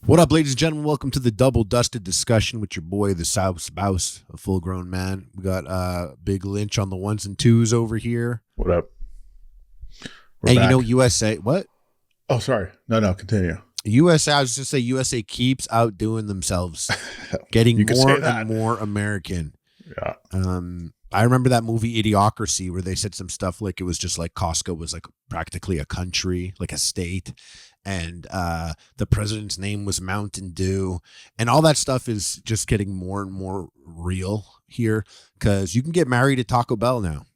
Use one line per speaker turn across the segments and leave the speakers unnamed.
What up, ladies and gentlemen? Welcome to the Double Dusted Discussion with your boy, the South Spouse, a full-grown man. We got Big Lynch on the ones and twos over here.
What up?
And back. You know, USA, what?
Oh, sorry. No, continue.
USA, I was just say USA keeps outdoing themselves, getting more and more American.
Yeah.
I remember that movie Idiocracy where they said some stuff like it was just like Costco was like practically a country, like a state. And the president's name was Mountain Dew, and all that stuff is just getting more and more real here because you can get married at Taco Bell now.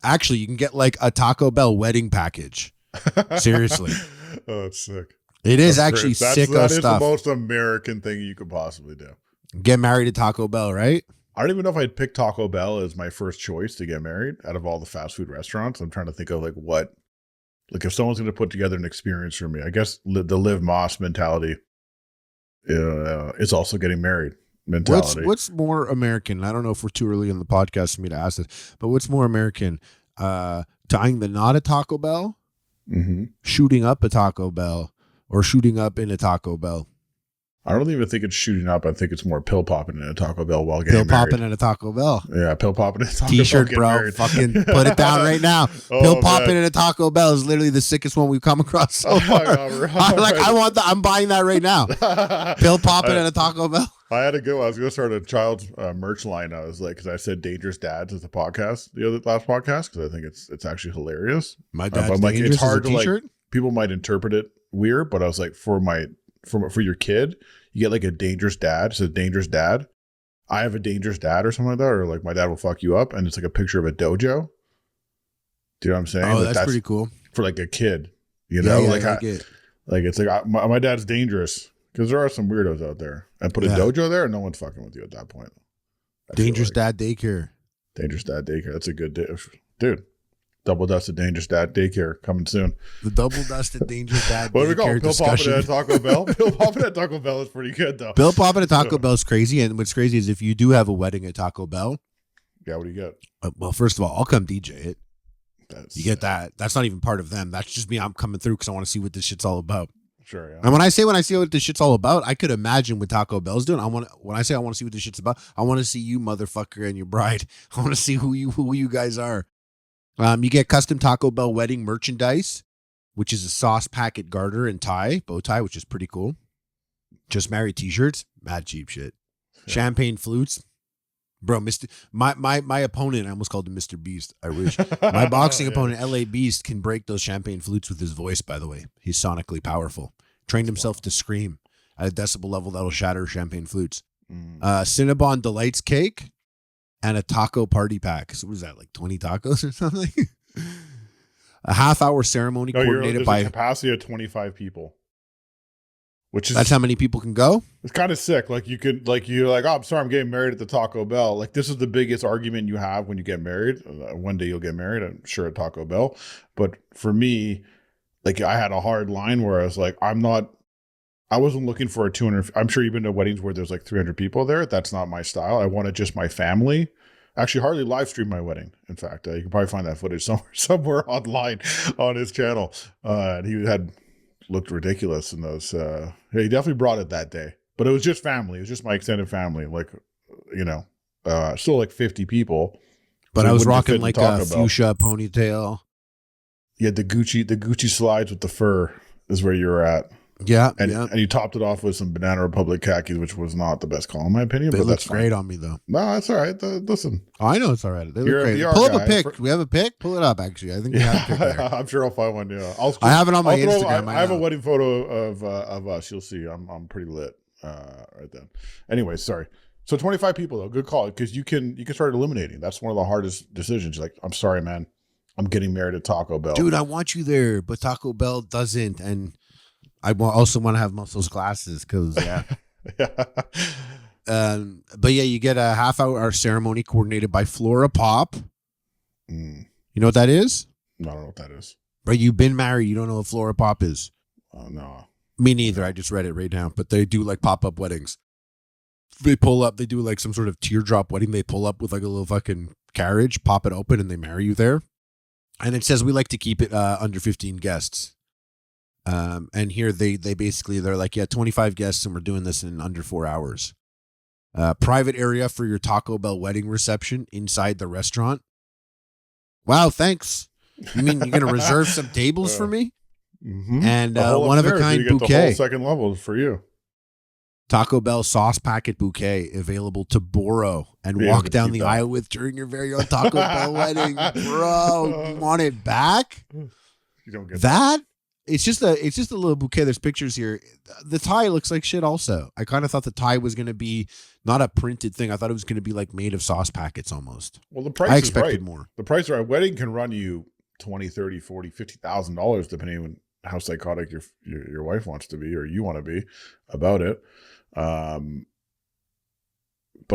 Actually, you can get like a Taco Bell wedding package. Seriously.
Oh, it's sick.
It is actually sicko
that
stuff.
That is the most American thing you could possibly do.
Get married at Taco Bell, right?
I don't even know if I'd pick Taco Bell as my first choice to get married out of all the fast food restaurants. I'm trying to think of like if someone's going to put together an experience for me, I guess the Liv Moss mentality is also getting married mentality.
What's more American? I don't know if we're too early in the podcast for me to ask this, but what's more American? Tying the knot at Taco Bell, shooting up a Taco Bell, or shooting up in a Taco Bell?
I don't even think it's shooting up. I think it's more pill popping in a Taco Bell while getting married.
Pill popping in a Taco Bell.
Yeah, pill popping in a Taco
T-shirt,
Bell.
bro. Fucking put it down right now. Pill popping in a Taco Bell is literally the sickest one we've come across so far. I'm buying that right now. Pill popping in a Taco Bell.
I had to go. I was going to start a child's merch line. I was like, because I said "Dangerous Dads" as a podcast last podcast because I think it's actually hilarious.
My dad's dangerous.
It's hard
to
like people might interpret it weird, but I was like, for your kid, you get like a dangerous dad. It says dangerous dad. I have a dangerous dad or something like that, or like my dad will fuck you up, and it's like a picture of a dojo. Do you know what I'm saying?
Oh, that's pretty cool
for like a kid. You know, it's like my dad's dangerous because there are some weirdos out there. I put a dojo there, and no one's fucking with you at that point.
Dangerous dad daycare.
Dangerous dad daycare. That's a good dude. Double Dusted Dangerous Dad Daycare coming soon.
The Double Dusted Dangerous Dad
what
Daycare
do we call
discussion.
Pill popping at Taco Bell? Pill popping at Taco Bell is pretty good though.
Pill popping at Taco Bell is crazy, and what's crazy is if you do have a wedding at Taco Bell.
Yeah, what do you get?
Well, first of all, I'll come DJ it. You get that. That's not even part of them. That's just me. I'm coming through because I want to see what this shit's all about.
Sure, yeah.
And when I see what this shit's all about, I could imagine what Taco Bell's doing. When I say I want to see what this shit's about, I want to see you, motherfucker, and your bride. I want to see who you guys are. You get custom Taco Bell wedding merchandise, which is a sauce packet garter and bow tie, which is pretty cool. Just married t-shirts, mad cheap shit. Yeah. Champagne flutes. Bro, my opponent, I almost called him Mr. Beast. I wish. My boxing opponent, LA Beast, can break those champagne flutes with his voice, by the way. He's sonically powerful. Trained himself to scream at a decibel level that'll shatter champagne flutes. Cinnabon Delights cake. And a taco party pack. So what is that, like 20 tacos or something? A half-hour ceremony coordinated by
a capacity of 25 people.
That's how many people can go?
It's kind of sick. Like you're like, oh, I'm sorry, I'm getting married at the Taco Bell. Like this is the biggest argument you have when you get married. One day you'll get married, I'm sure, at Taco Bell. But for me, like I had a hard line where I was like, I wasn't looking for a 200. I'm sure you've been to weddings where there's like 300 people there. That's not my style. I wanted just my family. Actually, Harley live streamed my wedding. In fact, you can probably find that footage somewhere online on his channel. And he looked ridiculous in those. He definitely brought it that day, but it was just family. It was just my extended family. Like, still like 50 people.
But I was rocking like a fuchsia ponytail.
Yeah, the Gucci slides with the fur is where you were at.
Yeah,
and you topped it off with some Banana Republic khakis, which was not the best call in my opinion. But
looks great on me though.
No, that's all right. Listen,
I know it's all right. They look great. Pull up a pic. Do we have a pic? Pull it up. Actually, I think we have a pic there.
I'm sure I'll find one. Yeah,
I have it on my Instagram.
I have a wedding photo of us. You'll see. I'm pretty lit right then. Anyway, sorry. So 25 people though, good call because you can start eliminating. That's one of the hardest decisions. You're like, I'm sorry, man. I'm getting married at Taco Bell.
Dude, I want you there, but Taco Bell doesn't, and I also want to have muscles glasses because but yeah, you get a half-hour ceremony coordinated by Flora Pop. You know what that is?
No, I don't know what that is.
Right, you've been married. You don't know what Flora Pop is?
No.
Me neither. I just read it right now. But they do like pop-up weddings. They pull up. They do like some sort of teardrop wedding. They pull up with like a little fucking carriage, pop it open, and they marry you there. And it says we like to keep it under 15 guests. And here they basically, they're like, yeah, 25 guests and we're doing this in under 4 hours. Private area for your Taco Bell wedding reception inside the restaurant. Wow, thanks. You mean you're going to reserve some tables for me?
Mm-hmm.
And one of a kind
you get
bouquet.
The whole second level for you.
Taco Bell sauce packet bouquet available to borrow and walk down the aisle with during your very own Taco Bell wedding. Bro, you want it back?
You don't get
that. It's just a little bouquet. There's pictures here. The tie looks like shit also. I kind of thought the tie was going to be not a printed thing. I thought it was going to be like made of sauce packets almost.
Well, the price
I
is
expected
right.
more.
The price of a wedding can run you $20, $30, $40, $50,000 depending on how psychotic your wife wants to be or you want to be about it. But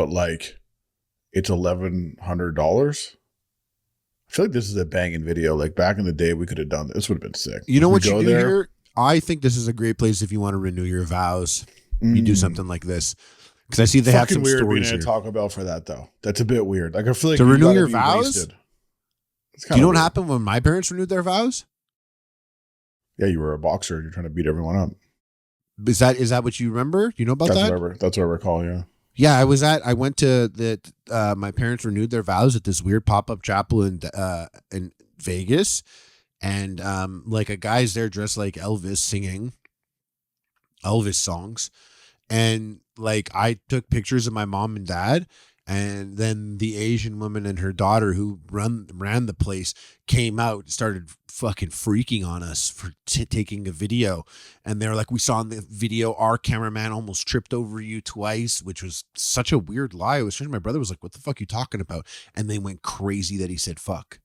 like it's $1,100. I feel like this is a banging video. Like back in the day, we could have done this. Would have been sick.
You know what you do here? I think this is a great place if you want to renew your vows. You do something like this because I see they have some
weird
stories
being
here.
Taco Bell for that though. That's a bit weird. Like I feel like
to renew your vows.
Do
you know what happened when my parents renewed their vows?
Yeah, you were a boxer and you're trying to beat everyone up.
Is that what you remember? Do you know about that?
That's what I recall. Yeah.
Yeah, I went to my parents renewed their vows at this weird pop-up chapel in Vegas. And like a guy's there dressed like Elvis singing Elvis songs. And like I took pictures of my mom and dad. And then the Asian woman and her daughter who ran the place came out, started fucking freaking on us for taking a video. And they're like, we saw in the video, our cameraman almost tripped over you twice, which was such a weird lie. It was strange. My brother was like, what the fuck are you talking about? And they went crazy that he said fuck.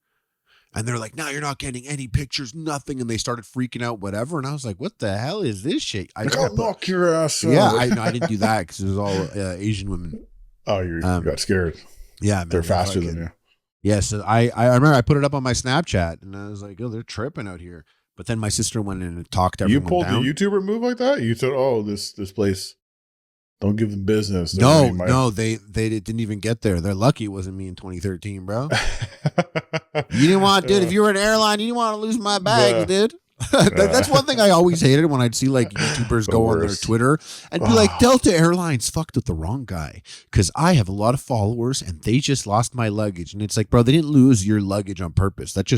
And they're like, no, you're not getting any pictures, nothing. And they started freaking out, whatever. And I was like, what the hell is this shit?
I'll knock your ass out.
Yeah, I didn't do that because it was all Asian women.
Oh, you got scared.
Yeah, man,
they're faster than you.
Yeah, so I remember I put it up on my Snapchat and I was like, oh, they're tripping out here. But then my sister went in and talked everyone down.
You pulled the YouTuber move like that? You said, oh, this place, don't give them business.
No, they didn't even get there. They're lucky it wasn't me in 2013, bro. You didn't want, dude, if you were an airline, you didn't want to lose my bags, dude. That's one thing I always hated when I'd see like YouTubers go on their Twitter and be like, Delta Airlines fucked with the wrong guy because I have a lot of followers and they just lost my luggage. And it's like, bro, they didn't lose your luggage on purpose. That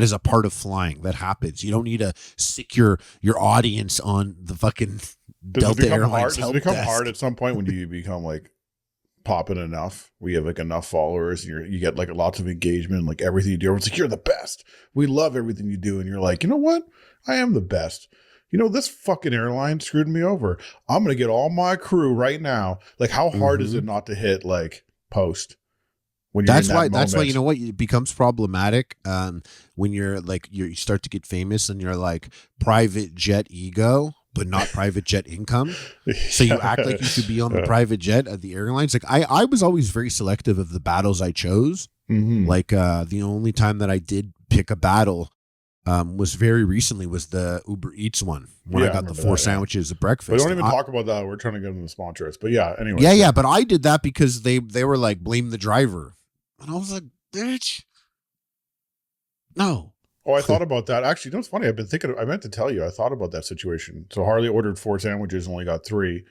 is a part of flying. That happens. You don't need to sick your audience on the fucking Delta Airlines.
Does it become hard at some point when you become like popping enough? We have like enough followers and you get like lots of engagement, like everything you do. Everyone's like, you're the best. We love everything you do. And you're like, you know what? I am the best. You know, this fucking airline screwed me over. I'm going to get all my crew right now. Like, how hard is it not to hit like post? When you're
that's why, you know what, it becomes problematic when you're like, you start to get famous and you're like private jet ego, but not private jet income. So you act like you should be on the private jet at the airlines. Like I was always very selective of the battles I chose. Mm-hmm. Like the only time that I did pick a battle was very recently was the Uber Eats one when I got the 4 sandwiches at breakfast.
But don't even talk about that. We're trying to get them to sponsor us. But yeah, anyway.
Yeah, but I did that because they were like, blame the driver. And I was like, bitch. No.
Oh, I thought about that. Actually, you know what's funny? I meant to tell you, I thought about that situation. So Harley ordered 4 sandwiches and only got 3.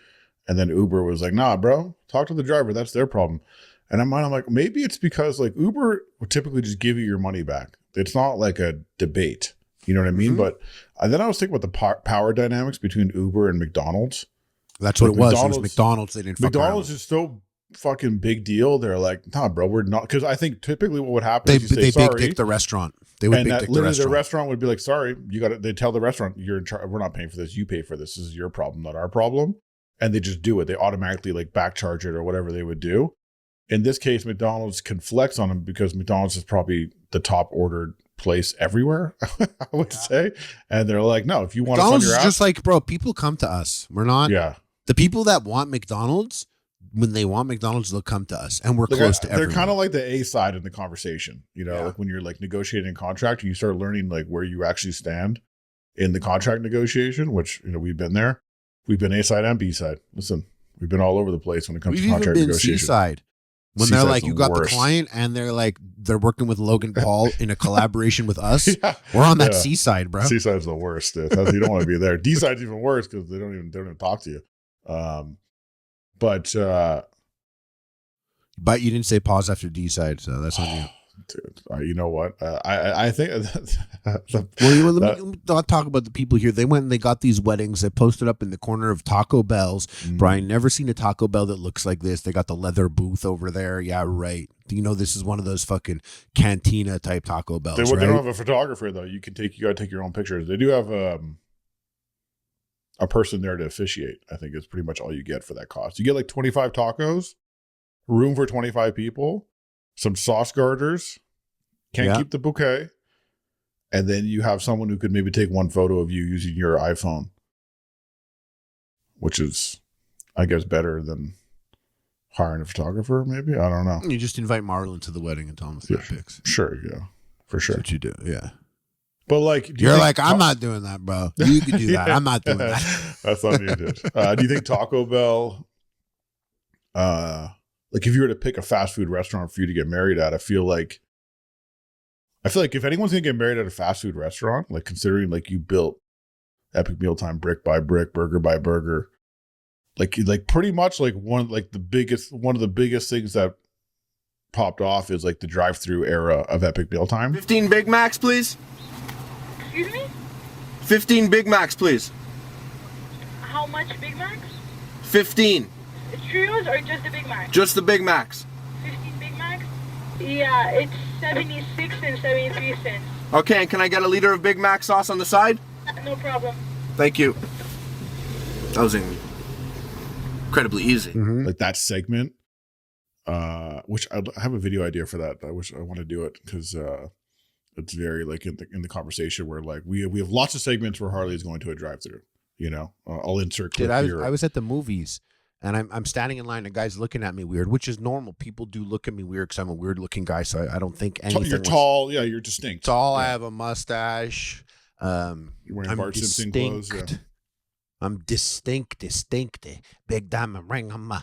And then Uber was like, nah, bro, talk to the driver. That's their problem. And I'm like, maybe it's because like Uber would typically just give you your money back. It's not like a debate. You know what I mean? Mm-hmm. But then I was thinking about the power dynamics between Uber and McDonald's.
That's what it was. It was McDonald's. They didn't fuck
McDonald's is so fucking big deal. They're like, nah, bro, we're not. Because I think typically what would happen is
they big dick the restaurant. They would big dick the restaurant.
The restaurant would be like, sorry, you got to. They tell the restaurant, you're in charge. We're not paying for this. You pay for this. This is your problem, not our problem. And they just do it. They automatically like back charge it or whatever they would do. In this case, McDonald's can flex on them because McDonald's is probably the top ordered place everywhere, I would say. And they're like, no, if you want
McDonald's
to fund your
is just like, bro, people come to us. We're not.
Yeah.
The people that want McDonald's, when they want McDonald's, they'll come to us, and we're close to everyone.
They're kind of like the A side in the conversation, you know, like when you're like negotiating a contract, you start learning like where you actually stand in the contract negotiation, which, you know, we've been there. We've been A side and B side. Listen, we've been all over the place when it comes to contract negotiation.
C side. When they're
Seaside's
like,
the
you got the
worst.
client, and they're like, they're working with Logan Paul in a collaboration with us.
Yeah.
We're on that
Yeah.
Seaside, bro.
Seaside's the worst. Dude. You don't want to be there. D side's even worse because they don't even talk to you. But
But you didn't say pause after D side, so that's on you.
dude, you know what? I think
Well, let me not talk about the people here. They went and they got these weddings. They posted up in the corner of Taco Bell's. Brian, never seen a Taco Bell that looks like this. They got the leather booth over there. Yeah, right. You know, this is one of those fucking cantina type Taco Bells.
They
right?
don't have a photographer though. You gotta take your own pictures. They do have a person there to officiate. I think it's pretty much all you get for that cost. You get like 25 tacos, room for 25 people, some sauce garters, can't keep the bouquet, and then you have someone who could maybe take one photo of you using your iPhone, which is, I guess, better than hiring a photographer. Maybe, I don't know.
You just invite Marlon to the wedding and tell him to take pics.
Sure, yeah, for sure.
That's what you do, yeah.
But like,
you're like, I'm not doing that, bro. You can do that. I'm not doing that.
That's on you, dude. Do you think Taco Bell, like if you were to pick a fast food restaurant for you to get married at, I feel like if anyone's gonna get married at a fast food restaurant, like considering like you built Epic Mealtime brick by brick, burger by burger, like pretty much like one of the biggest things that popped off is like the drive-through era of Epic Mealtime.
15 Big Macs, please.
Excuse me?
15 Big Macs, please.
How much Big Macs?
15.
Trios or just the Big Macs?
Just the Big Macs.
15 Big Macs? Yeah, it's 76 and 73 cents.
Okay, and can I get a liter of Big Mac sauce on the side?
No problem.
Thank you. That was incredibly easy.
Like that segment, which I have a video idea for that. I want to do it because it's very like in the conversation where like we have lots of segments where Harley is going to a drive-through. You know, I'll insert clip here.
I was at the movies and I'm standing in line. A guy's looking at me weird, which is normal. People do look at me weird because I'm a weird looking guy. So I don't think anything.
You're tall. Yeah, you're distinct.
Tall.
Yeah.
I have a mustache.
You're wearing Bart Simpson clothes. Yeah.
I'm distinct. Big diamond ring on my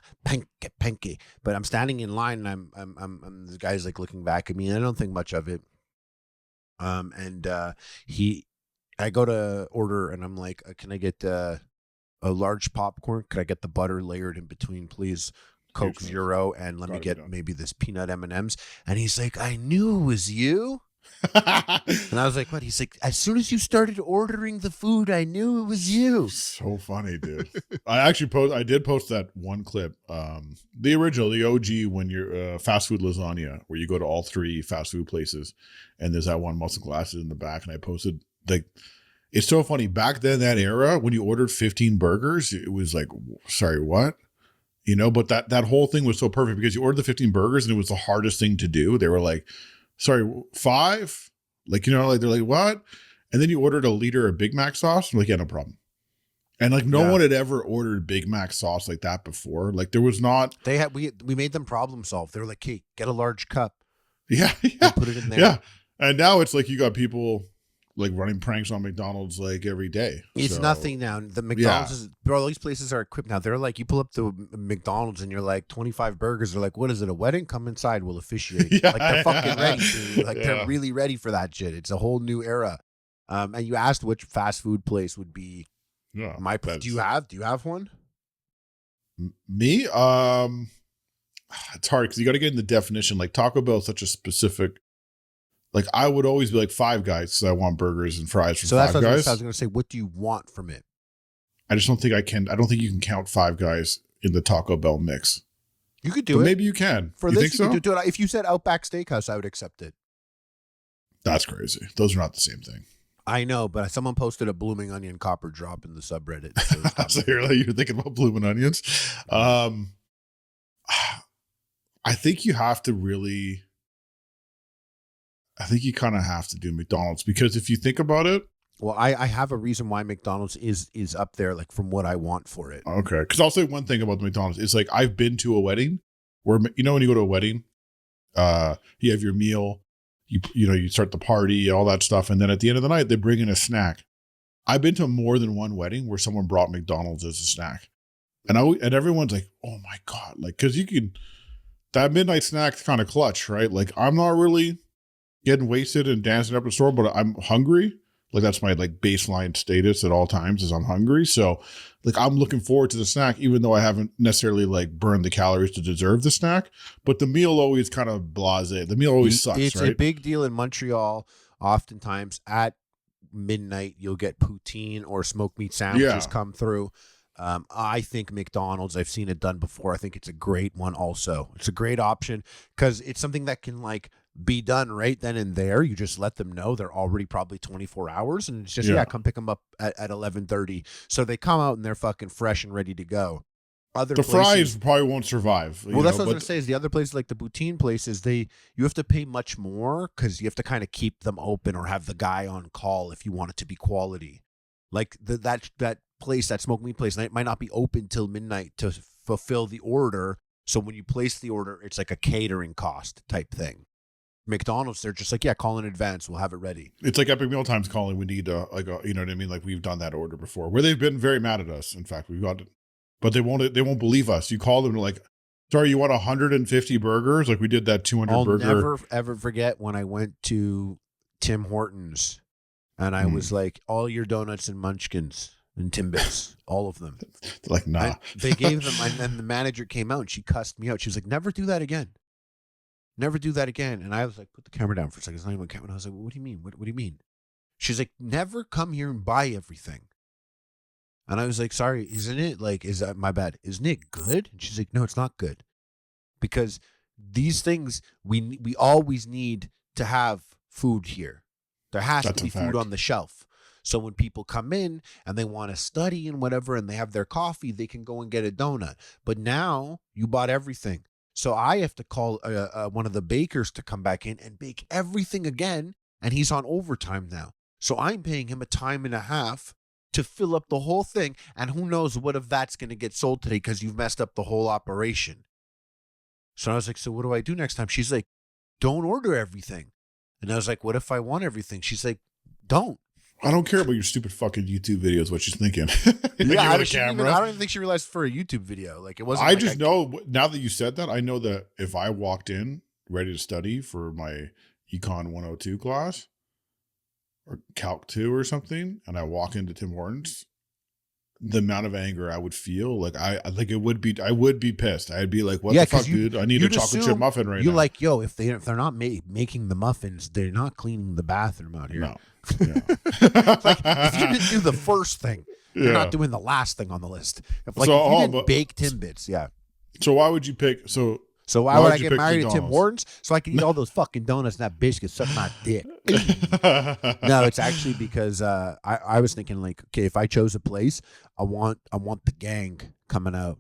pinky. But I'm standing in line and I'm the guy's like looking back at me. And I don't think much of it. I go to order and I'm like, can I get a large popcorn? Could I get the butter layered in between, please? Coke Zero, and let me get maybe this peanut M&Ms. And he's like, I knew it was you. And I was like, what? He's like, as soon as you started ordering the food, I knew it was you.
So funny, dude. I did post that one clip, the original, the OG, when you're fast food lasagna, where you go to all three fast food places, and there's that one muscle glasses in the back, and I posted like, it's so funny. Back then, that era, when you ordered 15 burgers, it was like, sorry, what? You know, but that whole thing was so perfect because you ordered the 15 burgers and it was the hardest thing to do. They were like, sorry, 5? Like, you know, like they're like, what? And then you ordered a liter of Big Mac sauce. I'm like, yeah, no problem. And like no one had ever ordered Big Mac sauce like that before. Like there was not.
We made them problem solve. They were like, hey, get a large cup.
Yeah.
And put it in there.
Yeah. And now it's like you got people like running pranks on McDonald's like every day.
It's nothing now. The McDonald's is, bro, these places are equipped now. They're like, you pull up the McDonald's and you're like 25 burgers. They're like, what is it? A wedding? Come inside. We'll officiate. Like they're fucking ready. Dude. Like they're really ready for that shit. It's a whole new era. And you asked which fast food place would be my. Do you have one?
Me? It's hard because you got to get in the definition. Like Taco Bell is such a specific. Like I would always be like Five Guys because I want burgers and fries from Five Guys.
I was going to say, what do you want from it?
I just don't think I can. I don't think you can count Five Guys in the Taco Bell mix.
You could do it.
Maybe you can.
For
you
this,
think so?
You could do it. If you said Outback Steakhouse, I would accept it.
That's crazy. Those are not the same thing.
I know, but someone posted a blooming onion copper drop in the subreddit.
So you're thinking about blooming onions. I think you have to really. I think you kind of have to do McDonald's because if you think about it.
Well, I have a reason why McDonald's is up there, like from what I want for it.
Okay. Because I'll say one thing about the McDonald's. It's like I've been to a wedding where, you know, when you go to a wedding, you have your meal, you start the party, all that stuff. And then at the end of the night, they bring in a snack. I've been to more than one wedding where someone brought McDonald's as a snack. And everyone's like, oh my God. Like, because you can. that midnight snack's kind of clutch, right? Like I'm not really getting wasted and dancing up the store, but I'm hungry. Like that's my like baseline status at all times is I'm hungry. So like I'm looking forward to the snack, even though I haven't necessarily like burned the calories to deserve the snack. But the meal always kind of blasé. The meal always sucks,
It's
right?
a big deal in Montreal. Oftentimes at midnight, you'll get poutine or smoked meat sandwiches come through. I think McDonald's, I've seen it done before. I think it's a great one also. It's a great option because it's something that can like be done right then and there. You just let them know they're already probably 24 hours and it's just, come pick them up at 11:30. So they come out and they're fucking fresh and ready to go. The
fries probably won't survive.
Well, that's what I was going to say is the other places like the poutine places, you have to pay much more because you have to kind of keep them open or have the guy on call if you want it to be quality. Like that place, that smoked meat place, might not be open till midnight to fulfill the order. So when you place the order, it's like a catering cost type thing. McDonald's, they're just like, call in advance. We'll have it ready.
It's like Epic Meal Times calling. We need you know what I mean? Like we've done that order before where they've been very mad at us. In fact, we've got it, but they won't believe us. You call them like, sorry, you want 150 burgers? Like we did that 200 burger.
I'll never ever forget when I went to Tim Hortons and I was like, all your donuts and munchkins and Timbits, all of them.
Like, nah.
They gave them, and then the manager came out and she cussed me out. She was like, never do that again. Never do that again. And I was like, put the camera down for a second. It's not even a camera. And I was like, well, what do you mean? What do you mean? She's like, never come here and buy everything. And I was like, sorry, isn't it? Like, is that my bad? Isn't it good? And she's like, no, it's not good. Because these things, we always need to have food here. There has to be food on the shelf. So when people come in and they want to study and whatever, and they have their coffee, they can go and get a donut. But now you bought everything. So I have to call one of the bakers to come back in and bake everything again. And he's on overtime now. So I'm paying him a time and a half to fill up the whole thing. And who knows what if that's going to get sold today because you've messed up the whole operation. So I was like, so what do I do next time? She's like, don't order everything. And I was like, what if I want everything? She's like, don't.
I don't care about your stupid fucking YouTube videos. What she's thinking?
I don't even think she realized for a YouTube video. Like it wasn't.
I just know now that you said that. I know that if I walked in ready to study for my Econ 102 class or Calc 2 or something, and I walk into Tim Hortons, the amount of anger I would feel, like I think it would be, I would be pissed. I'd be like, what the fuck, dude? I need a chocolate chip muffin right now.
You're like, yo, if they're not making the muffins, they're not cleaning the bathroom out here.
No. Yeah.
Like if you didn't do the first thing, you're not doing the last thing on the list. If you didn't bake Timbits,
So why would you pick? So
why would I get married to Tim Hortons? So I can eat all those fucking donuts and that bitch can suck my dick. No, it's actually because I was thinking like, okay, if I chose a place, I want the gang coming out.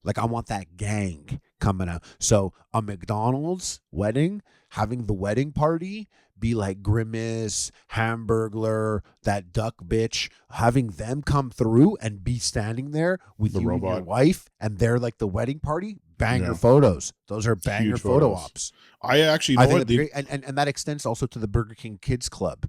Like I want that gang coming out. So a McDonald's wedding, having the wedding party be like Grimace, Hamburglar, that duck bitch, having them come through and be standing there with you and your wife, and they're like the wedding party. Banger photos. Those are banger photo ops.
I actually know
what and that extends also to the Burger King Kids Club.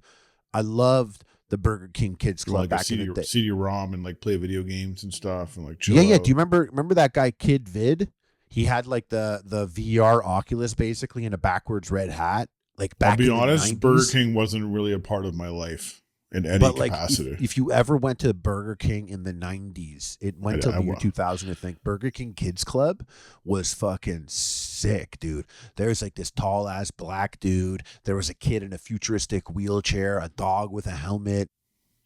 I loved the Burger King Kids Club
like
back in the day.
CD-ROM and like play video games and stuff and like chill
out.
Do
you remember that guy Kid Vid? He had like the VR Oculus basically in a backwards red hat. Like back.
I'll be honest,
90s.
Burger King wasn't really a part of my life in any capacity.
If you ever went to Burger King in the 90s, it went till the year 2000, I think. Burger King Kids Club was fucking sick, dude. There's like this tall ass black dude. There was a kid in a futuristic wheelchair, a dog with a helmet.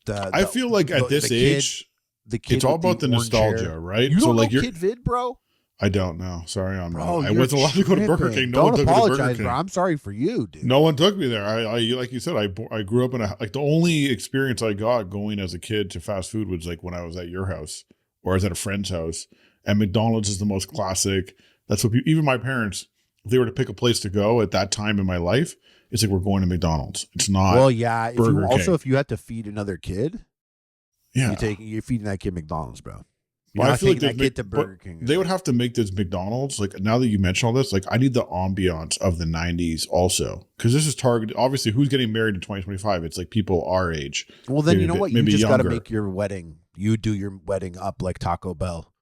I feel like at this age, it's all about the nostalgia, right?
You don't know Kid Vid, bro?
I don't know. Sorry, I wasn't allowed to go to Burger King. No one took me to Burger King.
Bro. I'm sorry for you, dude.
No one took me there. I like you said, I grew up in the only experience I got going as a kid to fast food was like when I was at your house or I was at a friend's house. And McDonald's is the most classic. That's what even my parents, if they were to pick a place to go at that time in my life, it's like we're going to McDonald's. It's not.
Well, yeah.
Burger King.
If you had to feed another kid, you're feeding that kid McDonald's, bro.
Well, I feel like
they
would have to make this McDonald's. Like now that you mention all this, like I need the ambiance of the 90s also. Because this is targeted, obviously, who's getting married in 2025? It's like people our age.
Well, then you know what? You just got to make your wedding. You do your wedding up like Taco Bell.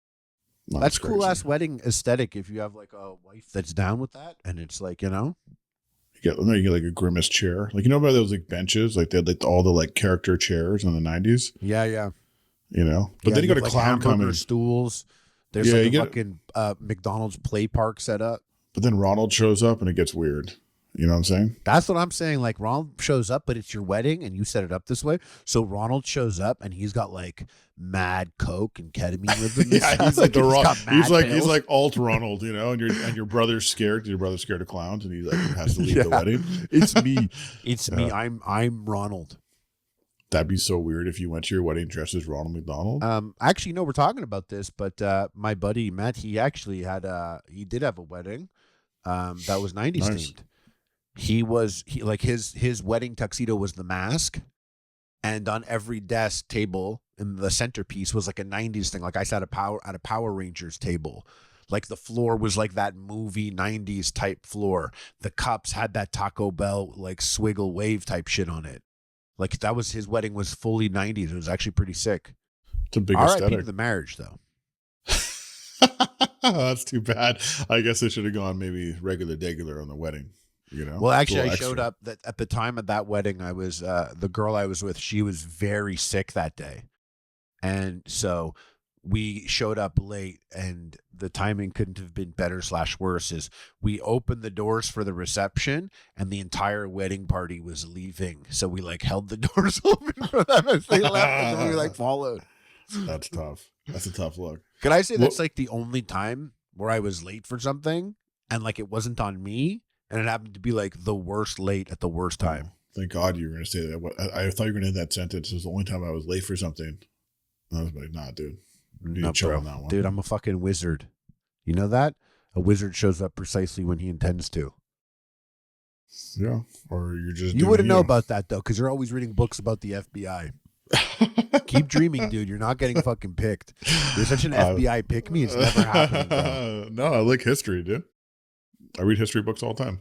No,
That's
it's
cool
crazy.
ass wedding aesthetic if you have like a wife that's down with that, and it's like, you know.
You get like a grimace chair. Like, you know about those like benches? Like they had like all the like character chairs in the 90s,
Yeah, yeah.
you know? But
Yeah,
then you
you
got
have
a
like
clown
hamburger
coming.
stools. There's
Yeah,
like
you
a
get
fucking McDonald's play park set up.
but then Ronald shows up and it gets weird. You know what I'm saying?
That's what I'm saying. Like Ronald shows up, but it's your wedding and you set it up this way. So Ronald shows up and he's got like mad coke and ketamine with him.
Yeah, he's like the
he's
he's like alt Ronald, you know, and your brother's scared. Your brother's scared of clowns, and he like has to leave the wedding.
It's me. It's me. I'm Ronald.
That'd be so weird if you went to your wedding dressed as Ronald McDonald.
Actually, no, we're talking about this, but my buddy Matt, he actually he did have a wedding, that was 90s
Nice.
themed. He like his wedding tuxedo was the mask, and on every desk table in the centerpiece was like a 90s thing. Like I sat at a Power Rangers table. Like the floor was like that movie 90s type floor. The cups had that Taco Bell like swiggle wave type shit on it. Like that was his wedding was fully 90s. It was actually pretty sick.
It's a big
R.I.P.
aesthetic.
to the marriage though.
That's too bad. I guess I should have gone maybe regular on the wedding. You know.
Well, actually, I
Extra.
showed up that at the time of that wedding. I was the girl I was with. She was very sick that day, and so we showed up late. And the timing couldn't have been better / worse. Is we opened the doors for the reception, and the entire wedding party was leaving. So we like held the doors open for them as they left, and then we like followed.
That's tough. That's a tough look.
Could I say that's like the only time where I was late for something, and like it wasn't on me? And it happened to be like the worst late at the worst time.
Thank God you were going to say that. I thought you were going to end that sentence. It was the only time I was late for something. I was like, nah, dude. You need to chill on that one.
Dude, I'm a fucking wizard. You know that? A wizard shows up precisely when he intends to.
Yeah. Or you're just.
You wouldn't know about that, though, because you're always reading books about the FBI. Keep dreaming, dude. You're not getting fucking picked. You're such an FBI pick me. It's never happening, bro.
No, I like history, dude. I read history books all the time.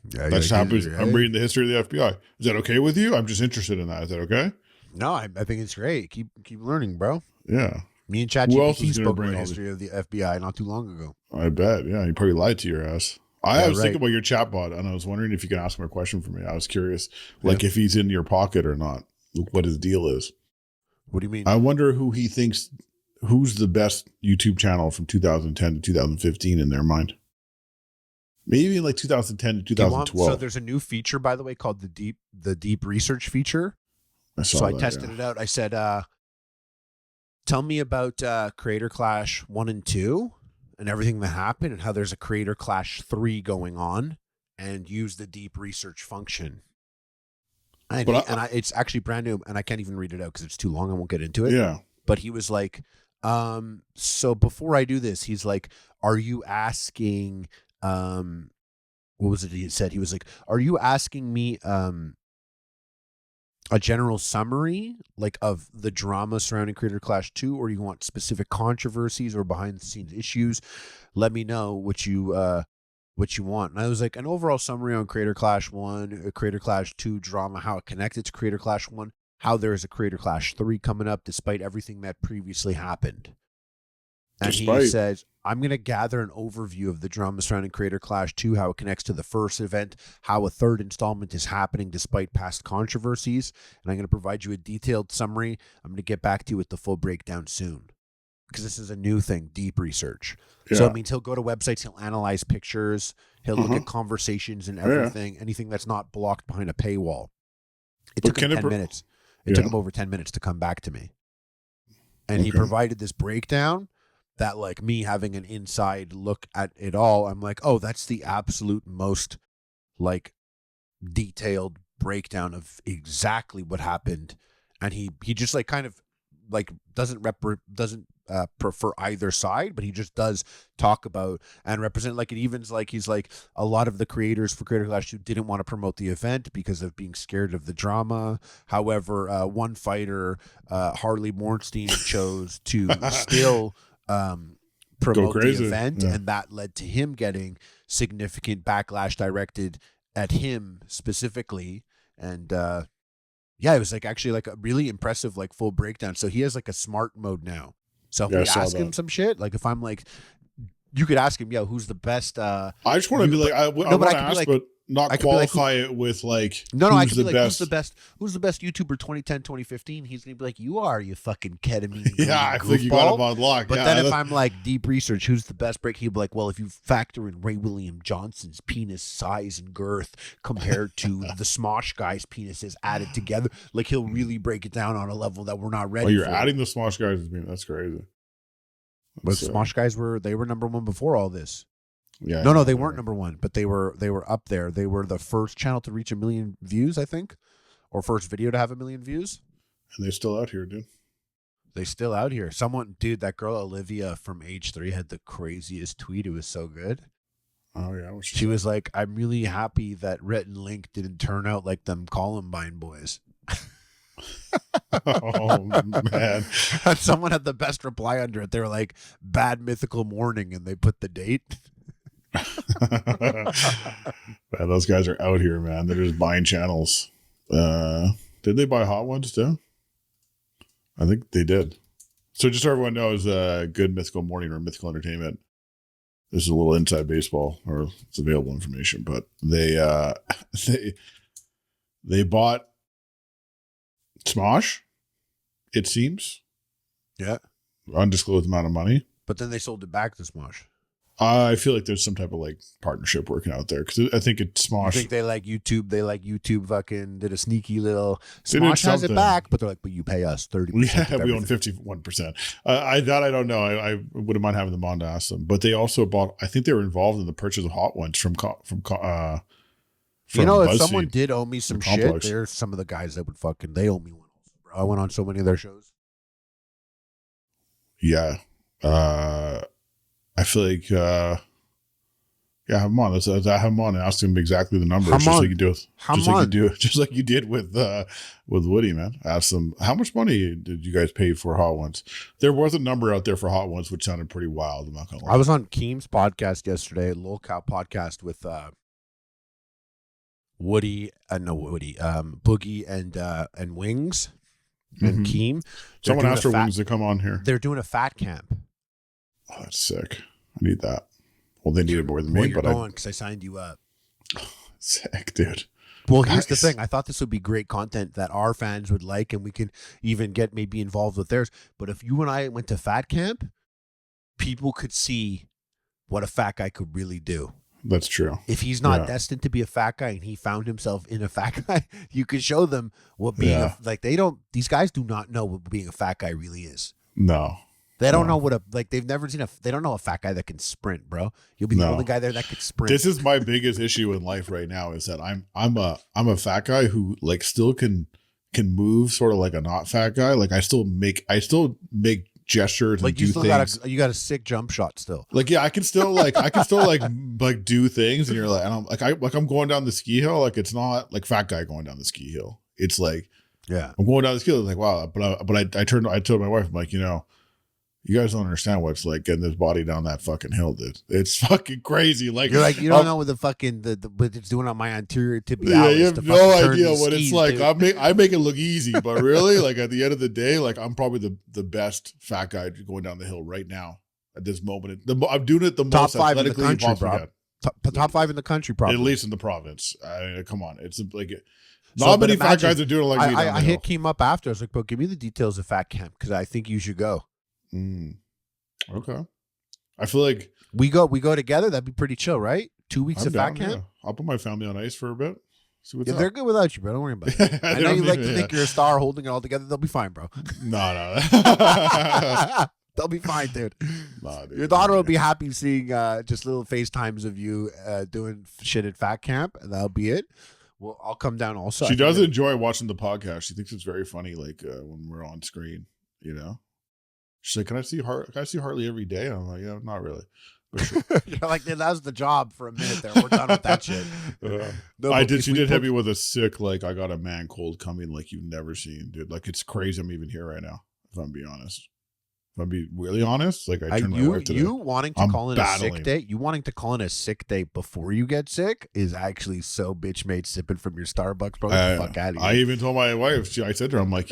Yeah,
that just happens. I'm reading the history of the FBI. Is that okay with you? I'm just interested in that. Is that okay?
No, I think it's great. Keep learning, bro.
Yeah.
Me and
Who else
ChatGPT
is gonna
spoke
bring
about
all
history of the FBI not too long ago.
I bet. Yeah, he probably lied to your ass.
Yeah,
I was
right.
thinking about your chatbot, and I was wondering if you could ask him a question for me. I was curious, like if he's in your pocket or not, what his deal is.
What do you mean?
I wonder who he thinks, who's the best YouTube channel from 2010 to 2015 in their mind. Maybe like 2010 to 2012.
So there's a new feature, by the way, called the deep research feature.
I
tested it out. I said, tell me about Creator Clash 1 and 2 and everything that happened and how there's a Creator Clash 3 going on, and use the deep research function. And, it's actually brand new, and I can't even read it out because it's too long. I won't get into it.
Yeah.
But he was like, so before I do this, he's like, are you asking, what was it he said? He was like, are you asking me a general summary like of the drama surrounding Creator Clash 2, or you want specific controversies or behind the scenes issues? Let me know what you want. And I was like, an overall summary on Creator Clash 1, Creator Clash 2 drama, how it connected to Creator Clash 1, how there is a Creator Clash 3 coming up despite everything that previously happened. And he says, I'm going to gather an overview of the drama surrounding Creator Clash 2, how it connects to the first event, how a third installment is happening despite past controversies, and I'm going to provide you a detailed summary. I'm going to get back to you with the full breakdown soon. Because this is a new thing, deep research. Yeah. So it means he'll go to websites, he'll analyze pictures, he'll look at conversations and everything, anything that's not blocked behind a paywall. It took him 10 minutes. It took him over 10 minutes to come back to me. And he provided this breakdown that, like, me having an inside look at it all, I'm like, oh, that's the absolute most, like, detailed breakdown of exactly what happened. And he just, like, kind of, like, doesn't prefer either side, but he just does talk about and represent, like, it even's like he's like, a lot of the creators for Creator Clash 2 didn't want to promote the event because of being scared of the drama. However, one fighter, Harley Mornstein, chose to still promote the event, and that led to him getting significant backlash directed at him specifically. And yeah, it was like actually like a really impressive like full breakdown. So he has like a smart mode now. So if
Yeah, I
we
saw
ask him
that.
some shit, like if I'm like, you could ask him, yo, who's the best?
I just want to be like, I want to
could be
ask,
like-
but not
I could be like,
qualify it with like,
No, I
who's
could be
the
like,
best.
who's the best YouTuber 2010, 2015? He's gonna be like, you are, you fucking ketamine.
Yeah, I think you got him on lock.
But
yeah,
then if I'm like deep research, who's the best break? He'll be like, well, if you factor in Ray William Johnson's penis size and girth compared to the Smosh guy's penises added together, like he'll really break it down on a level that we're not ready
oh, you're
for.
adding the Smosh guys. That's crazy.
But
So,
Smosh guys they were number one before all this.
yeah,
No, they weren't number one, but they were up there. They were the first channel to reach 1 million views, I think, or first video to have 1 million views.
And they're still out here, dude.
They still out here. Dude, that girl Olivia from H3 had the craziest tweet. It was so good.
Oh yeah,
She was like, "I'm really happy that Rhett and Link didn't turn out like them Columbine boys."
oh man,
And someone had the best reply under it. They were like, "Bad mythical morning," and they put the date.
man, those guys are out here, man. They're just buying channels. Did they buy Hot Ones too? I think they did. So just so everyone knows, Good Mythical Morning or Mythical Entertainment. This is a little inside baseball, or it's available information, but they bought Smosh, it seems.
Yeah.
Undisclosed amount of money.
But then they sold it back to Smosh.
I feel like there's some type of like partnership working out there because I think it's Smosh.
I think they like YouTube. They like YouTube fucking did a sneaky little
They did
Smosh has it
something.
back, but they're like, but you pay us 30%.
Yeah, we own 51%. I don't know. I wouldn't mind having them on to ask them. But they also bought. I think they were involved in the purchase of Hot Ones from
you know, if
BuzzFeed.
someone did owe me some
From
shit,
Complex.
there's some of the guys that would fucking they owe me one. Bro, I went on so many of their shows.
Yeah, I feel like yeah, have him on. Let's have him on and ask him exactly the numbers, just like you do just like you did with Woody, man. Ask them how much money did you guys pay for Hot Ones. There was a number out there for Hot Ones which sounded pretty wild. I'm not gonna lie.
I was on Keem's podcast yesterday, Lolcow podcast with Boogie and Wings and Keem.
Someone asked for Wings to come on here.
They're doing a fat camp.
Oh, that's sick. I need that. Well, they need it more than
Well,
me,
you're
but
going because I signed you up.
sick, dude.
Well, here's the
Nice.
thing. I thought this would be great content that our fans would like, and we can even get maybe involved with theirs. But if you and I went to fat camp, people could see what a fat guy could really do.
That's true.
If he's not
Yeah.
destined to be a fat guy and he found himself in a fat guy, you could show them what being
Yeah.
these guys do not know what being a fat guy really is.
No.
They don't
No.
know what they've never seen they don't know a fat guy that can sprint, bro. You'll be the
No.
only guy there that could sprint.
This is my biggest issue in life right now is that I'm a fat guy who like still can move sort of like a not fat guy. Like I still make gestures
like
and
you
do
still
things.
you got a sick jump shot still.
Like yeah, I can still like do things and you're like and I'm going down the ski hill, like it's not like fat guy going down the ski hill. It's like
Yeah.
I'm going down the ski hill, like wow, but I told my wife, I'm like, you know, you guys don't understand what it's like getting this body down that fucking hill, dude. It's fucking crazy. Like
You're like, you don't know what the fucking what it's doing on my anterior tibialis.
yeah, you have
to
no
fucking turn
idea
these
what it's
skis,
like.
dude.
I make it look easy, but really, like at the end of the day, like I'm probably the best fat guy going down the hill right now at this moment. I'm doing it the
Top
most
5 in the
athletically
country,
possible.
bro.
I can.
Top 5 in the country, probably.
At least in the province. I mean, come on, it's like
So,
not
but
many fat
imagine-
guys are doing it like me. Down
I
the hill.
hit Keem up after. I was like, bro, give me the details of fat camp because I think you should go.
Okay, I feel like
We go together. That'd be pretty chill, right? 2 weeks
I'm
of fat
down,
camp.
yeah. I'll put my family on ice for a bit. See what's
Yeah,
up.
they're good without you, bro. Don't worry about it. I know you like to think you're a star holding it all together. They'll be fine, bro.
No.
They'll be fine, dude.
Nah, dude.
Your daughter will be happy seeing just little FaceTimes of you doing shit at fat camp, and that'll be it. Well, I'll come down also.
She does enjoy watching the podcast. She thinks it's very funny, like when we're on screen. You know, she's like, "Can I see Harley every day?" And I'm like, "Yeah, not really." But sure.
You're like, that was the job for a minute there. We're done with that shit. No, but if
She
we
did
put-
hit me with a sick, like I got a man cold coming, like you've never seen, dude. Like it's crazy. I'm even here right now. If I'm being honest. If I'm being really honest, like I turned my wife today.
You wanting to
I'm
call in a
battling.
sick day? You wanting to call in a sick day before you get sick is actually so bitch made sipping from your Starbucks, bro. Get the fuck out of here.
I even told my wife. I said to her, "I'm like,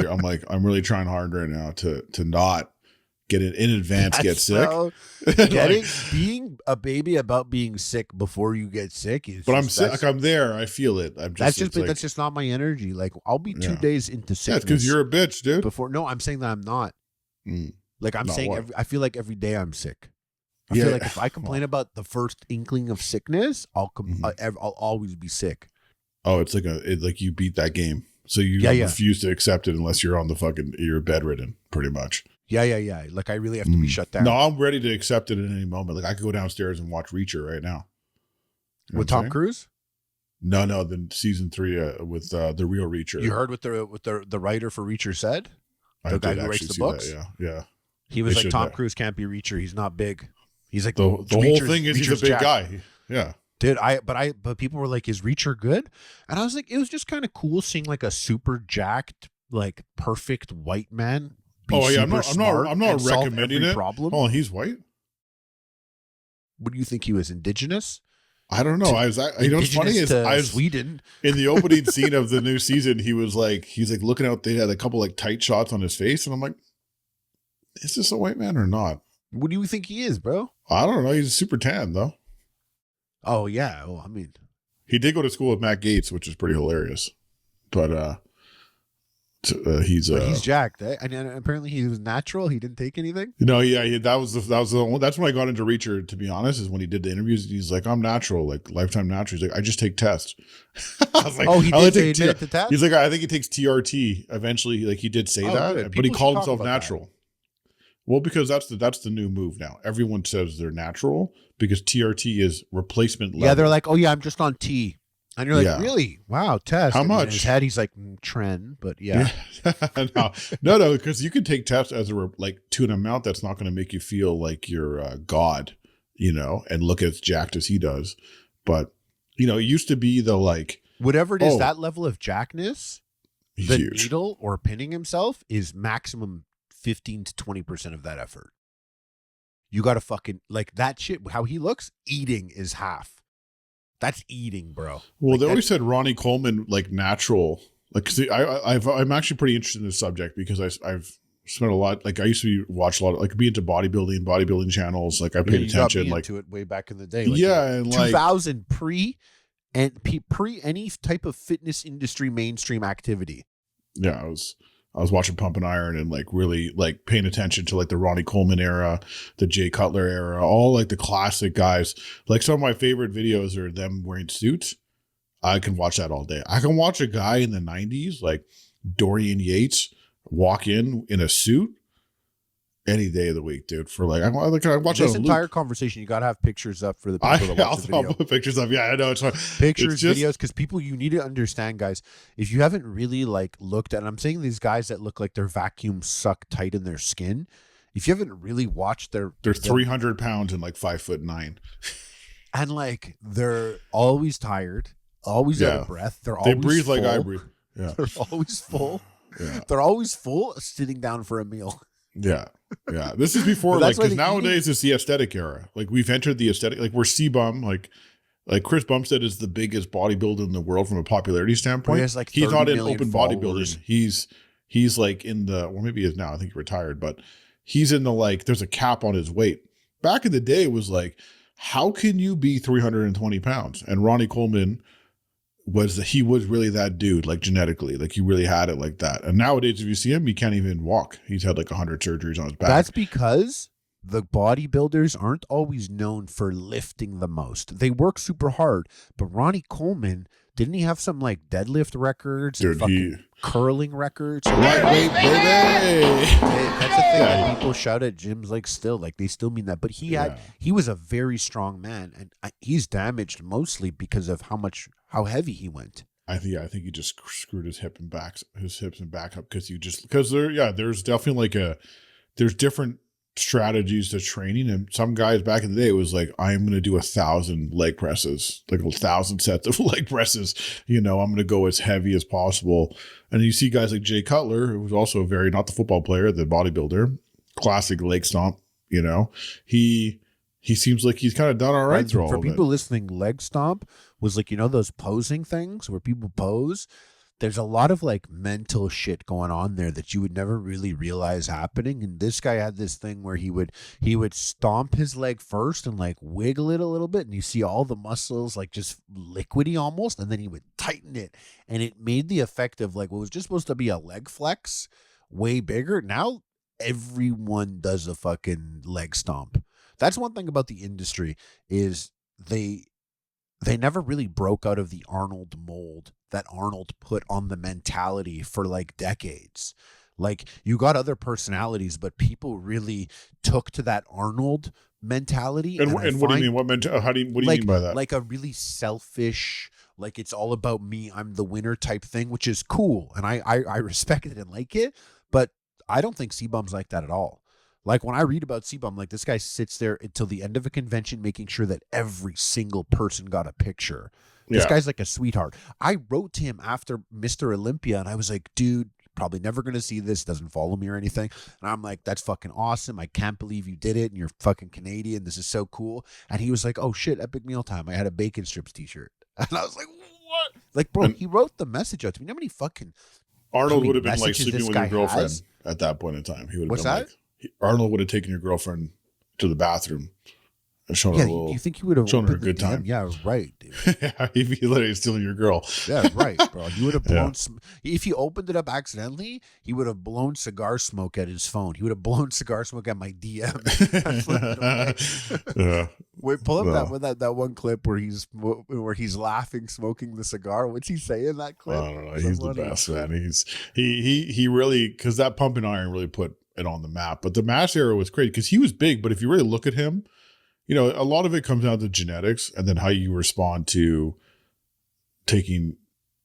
I'm really trying hard right now to not get it in advance, get sick.
Being a baby about being sick before you get sick is.
But I'm sick. Like I'm there. I feel it.
That's just not my energy. Like I'll be 2 days into sickness.
That's because you're a bitch, dude.
I'm saying that I'm not. Like I'm saying, I feel like every day I'm sick. I
Yeah.
feel like if I complain about the first inkling of sickness, I'll always be sick.
Oh, it's like you beat that game, so you refuse to accept it unless you're on you're bedridden, pretty much.
Yeah. Like I really have to be shut down.
No, I'm ready to accept it at any moment. Like I could go downstairs and watch Reacher right now. You know
with Tom Cruise?
No, the season 3 with the real Reacher.
You heard what the writer for Reacher said? The guy who writes the books?
Yeah.
He was like, Tom Cruise can't be Reacher. He's not big. He's like
the whole thing is he's a big guy. Yeah.
Dude, but people were like, is Reacher good? And I was like, it was just kind of cool seeing like a super jacked, like perfect white man.
I'm not recommending it.
Problem.
Oh, he's white?
What do you think he was, indigenous?
I don't know. What's funny is
Sweden.
In the opening scene of the new season, he's like looking out. They had a couple like tight shots on his face, and I'm like, is this a white man or not?
What do you think he is, bro?
I don't know. He's super tan though.
Oh yeah. Well, I mean,
he did go to school with Matt Gaetz, which is pretty hilarious. But he's
jacked, eh? And apparently he was natural. He didn't take anything.
No, yeah, that was the one. That's when I got into Reacher. To be honest, is when he did the interviews. He's like, I'm natural, like lifetime natural. He's like, I just take tests. I was like,
he did say admit to test.
He's like, I think he takes TRT eventually. Like he did say that,
good.
But he
People
called
should talk
himself
about
natural.
that.
Well, because that's the new move now. Everyone says they're natural because TRT is replacement level.
Yeah, they're like, oh yeah, I'm just on T. And you're like, really? Wow, test.
How
and
much?
In his head, he's like, trend, but yeah.
no, because you can take tests as to an amount that's not going to make you feel like you're God, and look as jacked as he does. But, it used to be
whatever it is, that level of jackness, the
huge.
needle or pinning himself is maximum 15 to 20% of that effort. You got to fucking, like that shit, how he looks, eating is half. That's eating, bro.
Well,
like
they always said Ronnie Coleman, like natural. Like, cause I'm actually pretty interested in this subject because I've spent a lot. Like, I used to watch a lot of, like, be into bodybuilding channels. Like, I paid attention.
Got me
like
into it way back in the day.
Like, and
2000 pre any type of fitness industry mainstream activity.
Yeah, I was watching Pump and Iron and like really like paying attention to like the Ronnie Coleman era, the Jay Cutler era, all like the classic guys. Like some of my favorite videos are them wearing suits. I can watch that all day. I can watch a guy in the 90s like Dorian Yates walk in a suit any day of the week, dude. For like, I watch
this entire conversation. You gotta have pictures up for the people that watch the video.
I'll put pictures up. Yeah, I know. It's
pictures, videos, because people, you need to understand, guys. If you haven't really like looked at, and I'm saying these guys that look like their vacuum suck tight in their skin. If you haven't really watched they're
300 pounds and like 5'9",
and like they're always tired, always out of breath. They
breathe
full.
like I breathe. Yeah,
they're always full.
Yeah,
they're always full. Sitting down for a meal.
Yeah. This is before like because nowadays it's the aesthetic era. Like we've entered the aesthetic. Like we're C-Bum. Like Chris Bumstead is the biggest bodybuilder in the world from a popularity standpoint. He's not in open bodybuilding. He's like in the, or maybe he is now. I think he retired, but he's in the like. There's a cap on his weight. Back in the day, it was like, how can you be 320 pounds? And Ronnie Coleman was really that dude, like genetically, like he really had it like that. And nowadays, if you see him, he can't even walk. He's had like 100 surgeries on his back.
That's because the bodybuilders aren't always known for lifting the most. They work super hard. But Ronnie Coleman, didn't he have some like deadlift records?
Dude,
and curling records?
Lightweight, baby.
That's the thing that people shout at gyms like still, like they still mean that. But he was a very strong man, and he's damaged mostly because of how heavy he went.
I think he just screwed his hips and back up because there's definitely there's different strategies to training, and some guys back in the day it was like, I'm going to do 1,000 leg presses, like 1,000 sets of leg presses. I'm going to go as heavy as possible. And you see guys like Jay Cutler, who was also not the football player, the bodybuilder, classic leg stomp. He seems like he's kind of done all right through all of it.
For people listening, leg stomp was like, those posing things where people pose. there's a lot of like mental shit going on there that you would never really realize happening. And this guy had this thing where he would stomp his leg first and like wiggle it a little bit, and you see all the muscles like just liquidy almost, and then he would tighten it, and it made the effect of like what was just supposed to be a leg flex way bigger. Now everyone does a fucking leg stomp. That's one thing about the industry is they never really broke out of the Arnold mold that Arnold put on the mentality for like decades. Like you got other personalities, but people really took to that Arnold mentality.
And what do you mean? What do you mean by that?
Like a really selfish, like it's all about me, I'm the winner type thing, which is cool. And I respect it and like it, but I don't think C-Bum's like that at all. Like when I read about C-Bum, like this guy sits there until the end of a convention making sure that every single person got a picture. This guy's like a sweetheart. I wrote to him after Mr. Olympia and I was like, dude, probably never going to see this, doesn't follow me or anything. And I'm like, that's fucking awesome. I can't believe you did it. And you're fucking Canadian. This is so cool. And he was like, oh shit, epic meal time. I had a bacon strips t-shirt. And I was like, what? Like, bro, he wrote the message out to me. You know how many fucking
Arnold would have been like sleeping with your girlfriend at that point in time. He would have
What's
been
that?
Like, Arnold would have taken your girlfriend to the bathroom and shown her a little.
You think he would have
shown her a good time?
Yeah, right, dude.
If he literally stealing your girl.
Yeah, right, bro. He would have blown. If he opened it up accidentally, he would have blown cigar smoke at his phone. He would have blown cigar smoke at my DM.
Yeah.
Wait, pull up that one clip where he's laughing, smoking the cigar. What's he saying in that clip?
I don't know. He's the best, man. He really, because that pumping iron really put it on the map. But the MASH era was great because he was big. But if you really look at him, you know, a lot of it comes down to genetics and then how you respond to taking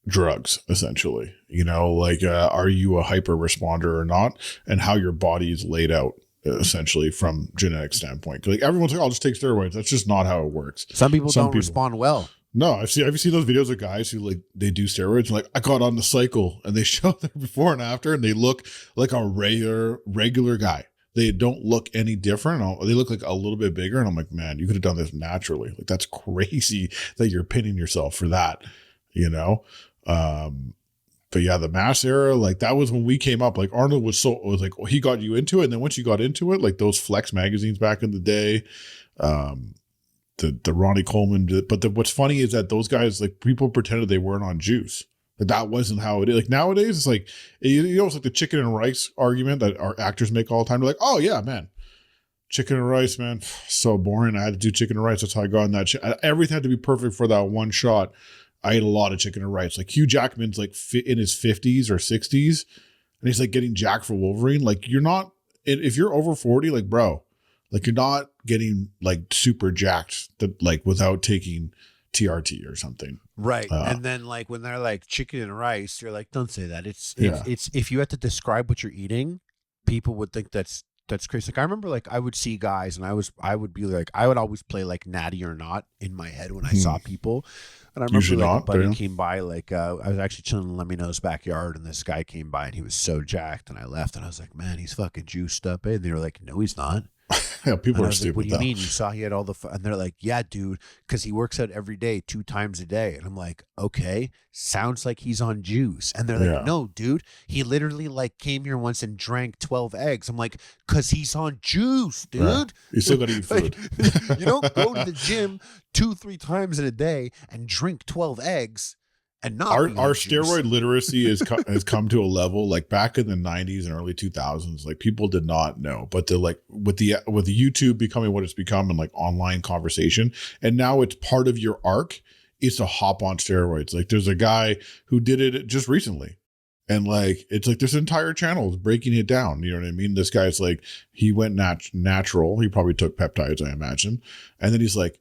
drugs, essentially. You know, like, are you a hyper responder or not? And how your body is laid out, essentially, from genetic standpoint. Like, everyone's like, I'll just take steroids. That's just not how it works.
Some people don't respond well.
No, have you seen those videos of guys who like they do steroids and like I got on the cycle and they show their before and after and they look like a regular guy. They don't look any different. They look like a little bit bigger. And I'm like, man, you could have done this naturally. Like that's crazy that you're pinning yourself for that, you know? But yeah, the MASH era, like that was when we came up. Like Arnold was like, he got you into it. And then once you got into it, like those Flex magazines back in the day, the Ronnie Coleman, but what's funny is that those guys, like people pretended they weren't on juice. Like that wasn't how it is. Like nowadays, it's like, you know, it's like the chicken and rice argument that our actors make all the time. They're like, oh yeah, man, chicken and rice, man, so boring. I had to do chicken and rice. That's how I got in that shit. Everything had to be perfect for that one shot. I ate a lot of chicken and rice. Like Hugh Jackman's like in his 50s or 60s, and he's like getting jacked for Wolverine. Like you're not, if you're over 40, like bro, like you're not getting like super jacked like without taking TRT or something.
Right. And then like when they're like chicken and rice, you're like, don't say that. It's if you had to describe what you're eating, people would think that's crazy. Like I remember like I would see guys and I would be like, I would always play like Natty or Not in my head when I saw people. And I remember like a buddy came by, like I was actually chilling in Lemino's backyard and this guy came by and he was so jacked and I left and I was like, man, he's fucking juiced up. And they were like, no, he's not.
Yeah, people are
like,
stupid.
What do you mean? You saw he had all the and they're like, yeah, dude, because he works out every day, 2 times a day. And I'm like, okay, sounds like he's on juice. And they're like, no, dude, he literally like came here once and drank 12 eggs. I'm like, because he's on juice, dude.
Yeah. You still got to eat food.
Like, you don't go to the gym 2-3 times in a day and drink 12 eggs. And not
our steroid literacy has come to a level like back in the 90s and early 2000s, like people did not know, but they're like with the YouTube becoming what it's become and like online conversation, and now it's part of your arc is to hop on steroids. Like there's a guy who did it just recently, and like it's like this entire channel is breaking it down. You know what I mean? This guy's like he went natural. He probably took peptides, I imagine, and then he's like.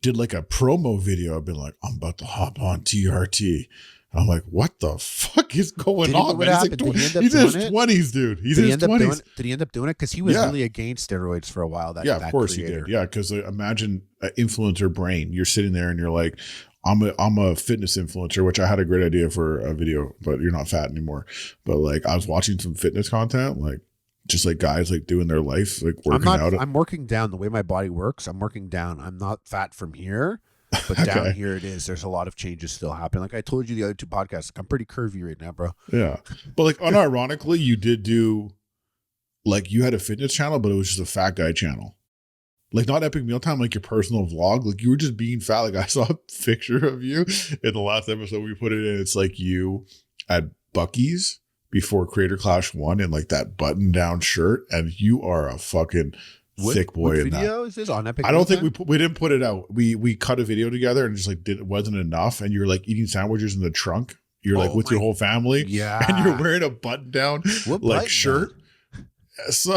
Did like a promo video. I've been like, I'm about to hop on TRT. I'm like, what the fuck is going on, man? He's in his 20s, dude. He's in his 20s.
Did he end up doing it? Because he was really against steroids for a while.
Of course he did. Yeah, because imagine an influencer brain. You're sitting there and you're like, I'm a fitness influencer, which I had a great idea for a video, but you're not fat anymore. But like I was watching some fitness content, like just like guys like doing their life, like working out.
I'm working down the way my body works. I'm working down. I'm not fat from here. But down here it is. There's a lot of changes still happening. Like I told you the other 2 podcasts, like I'm pretty curvy right now, bro.
Yeah. But like unironically, you did do like you had a fitness channel, but it was just a fat guy channel. Like not Epic Mealtime, like your personal vlog. Like you were just being fat. Like I saw a picture of you in the last episode we put it in. It's like you at Buc-ee's before Creator Clash 1 in like that button down shirt. And you are a fucking thick boy
what
in
video
that.
Is this on Epic?
I don't think we didn't put it out. We cut a video together and just like it wasn't enough. And you're like eating sandwiches in the trunk. You're like with your whole family.
Yeah.
And you're wearing a button down like shirt.
Man?
So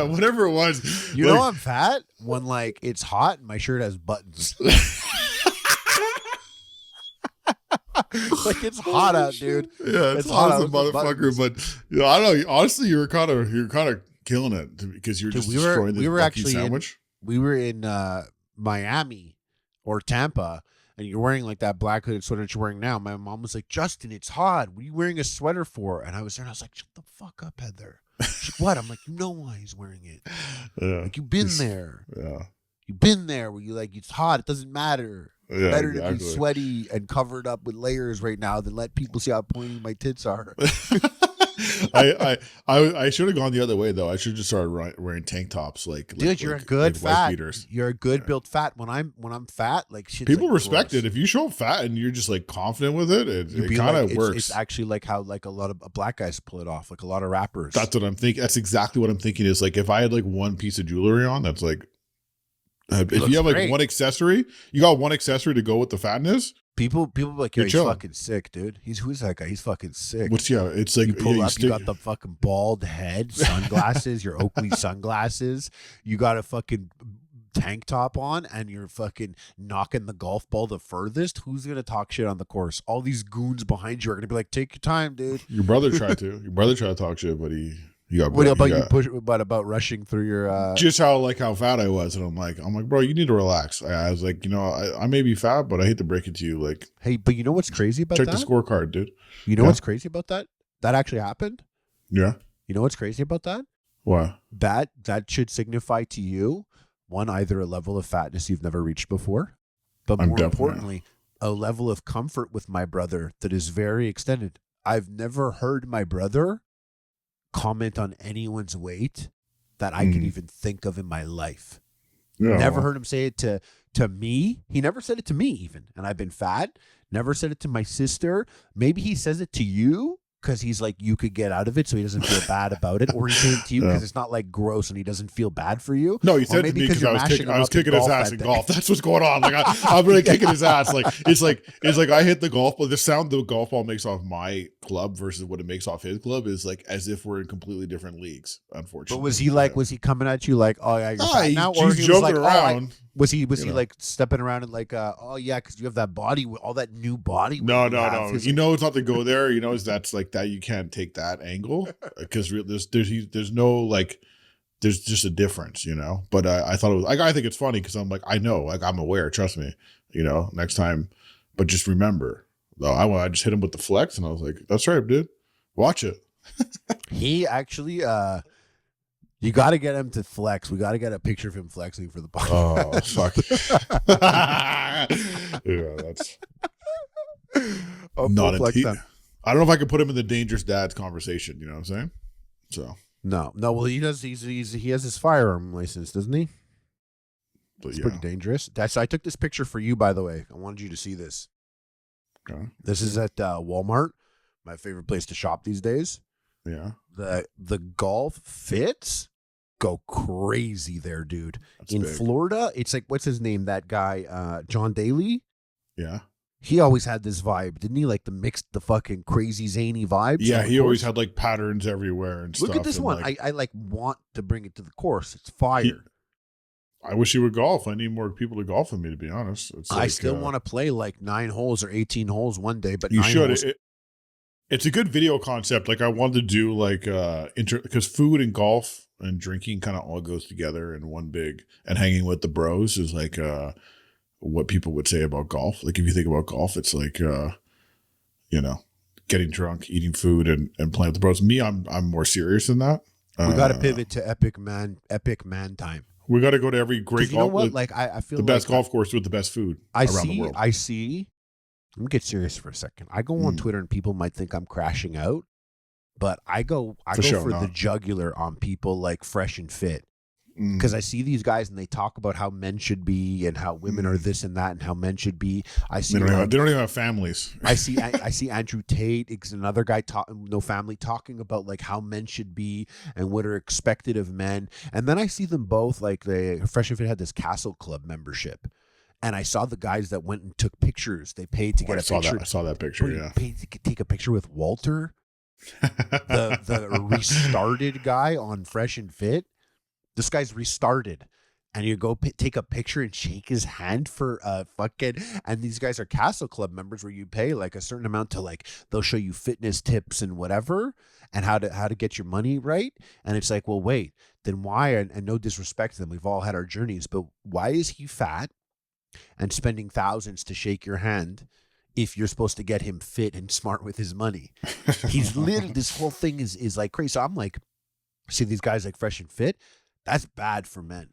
whatever it was.
You know I'm fat when like it's hot and my shirt has buttons. Like it's hot out, dude.
Yeah, it's hot as a motherfucker. But you know, I don't know. Honestly, you're kind of killing it because you're just destroying this Buc-ee's sandwich.
We were in Miami or Tampa, and you're wearing like that black hooded sweater that you're wearing now. My mom was like, "Justin, it's hot. What are you wearing a sweater for?" And I was there, and I was like, "Shut the fuck up, Heather." She's like, "What?" I'm like, "You know why he's wearing it?
Yeah,
like you've been there.
Yeah,
you've been there where you like it's hot. It doesn't matter.
Yeah,
better to be sweaty and covered up with layers right now than let people see how pointy my tits are."
I should have gone the other way though. I should have just started wearing tank tops. Dude,
you're a good fat. You're a good built fat. When I'm fat, like shit.
People like respect it. If you show up fat and you're just like confident with it, it kind of works.
It's actually like how like a lot of black guys pull it off. Like a lot of rappers.
That's what I'm thinking. That's exactly what I'm thinking. Is like if I had like one piece of jewelry on, that's like. If you have like one accessory, you got one accessory to go with the fatness.
People be like, "Yo, he's fucking sick, dude. Who's that guy? He's fucking sick."
It's like
you pull up, you got the fucking bald head, sunglasses, your Oakley sunglasses. You got a fucking tank top on, and you're fucking knocking the golf ball the furthest. Who's gonna talk shit on the course? All these goons behind you are gonna be like, "Take your time, dude."
Your brother tried to. Your brother tried to talk shit, but he.
What about rushing through your
just how fat I was, and I'm like, bro, you need to relax. I was like, I may be fat, but I hate to break it to you, like,
hey, but you know what's crazy about that?
Check the scorecard, dude.
You know what's crazy about that? That actually happened.
Yeah.
You know what's crazy about that?
What?
That should signify to you one, either a level of fatness you've never reached before, but more importantly, a level of comfort with my brother that is very extended. I've never heard my brother comment on anyone's weight that I could even think of in my life. Yeah. Never heard him say it to me. He never said it to me even. And I've been fat. Never said it to my sister. Maybe he says it to you because he's like, you could get out of it so he doesn't feel bad about it. Or he said it to you because it's not like gross and he doesn't feel bad for you.
No, he said it to me because I was kicking his ass in golf. That's what's going on. Like I'm really kicking his ass. Like it's like I hit the golf ball. The sound the golf ball makes off my club versus what it makes off his club is like as if we're in completely different leagues, unfortunately.
But was he coming at you like, "Oh yeah, you're fat now," or
he was like, around.
Was he like stepping around and like, "Oh yeah, because you have that body, all that new body"?
No. You know it's not to go there. You know that's like that. You can't take that angle because there's no like there's just a difference, you know. But I thought it was like I think it's funny because I'm like I know like I'm aware. Trust me, you know. Next time, but just remember. though I just hit him with the flex, and I was like, "That's right, dude. Watch it."
He actually, you got to get him to flex. We got to get a picture of him flexing for the podcast.
Oh fuck! Yeah, that's not a I don't know if I could put him in the dangerous dads conversation. You know what I'm saying? So
no. Well, he does. He has his firearm license, doesn't he?
But
it's pretty dangerous. I took this picture for you, by the way. I wanted you to see this.
Okay.
This is at Walmart, my favorite place to shop these days.
Yeah.
The golf fits go crazy there, dude.
That's
in
big.
Florida, it's like, what's his name? That guy, John Daly.
Yeah.
He always had this vibe, didn't he? Like the fucking crazy zany vibes.
Yeah, he always had like patterns everywhere and stuff.
Look at this one.
Like,
I like want to bring it to the course. It's fire.
I wish he would golf. I need more people to golf with me, to be honest. It's
I still want to play like 9 holes or 18 holes one day, but
you
9
should.
holes.
It's a good video concept. Like I wanted to do like because food and golf and drinking kind of all goes together in one big, and hanging with the bros is like what people would say about golf. Like if you think about golf, it's like you know, getting drunk, eating food, and playing with the bros. Me, I'm more serious than that.
We got to pivot to epic man time.
We got to go to every
'Cause
great
you know
golf.
what? Like I feel
the
like
best golf course with the best food around the world.
I see. Let me get serious for a second. I go on Twitter and people might think I'm crashing out, but I go for the jugular on people like Fresh and Fit. Because I see these guys and they talk about how men should be and how women are this and that and how men should be. I see
they don't even have families.
I see Andrew Tate, another guy, no family, talking about like how men should be and what are expected of men. And then I see them both, like Fresh and Fit had this Castle Club membership. And I saw the guys that went and took pictures. They paid to get a picture.
I saw that picture, yeah.
Paid to take a picture with Walter, the restarted guy on Fresh and Fit. This guy's restarted, and you go take a picture and shake his hand for fucking. And these guys are Castle Club members where you pay like a certain amount to like they'll show you fitness tips and whatever, and how to get your money right. And it's like, well, wait, then why? And no disrespect to them, we've all had our journeys, but why is he fat and spending thousands to shake your hand if you're supposed to get him fit and smart with his money? He's literally, this whole thing is like crazy. So I'm like, see these guys like Fresh and Fit. That's bad for men.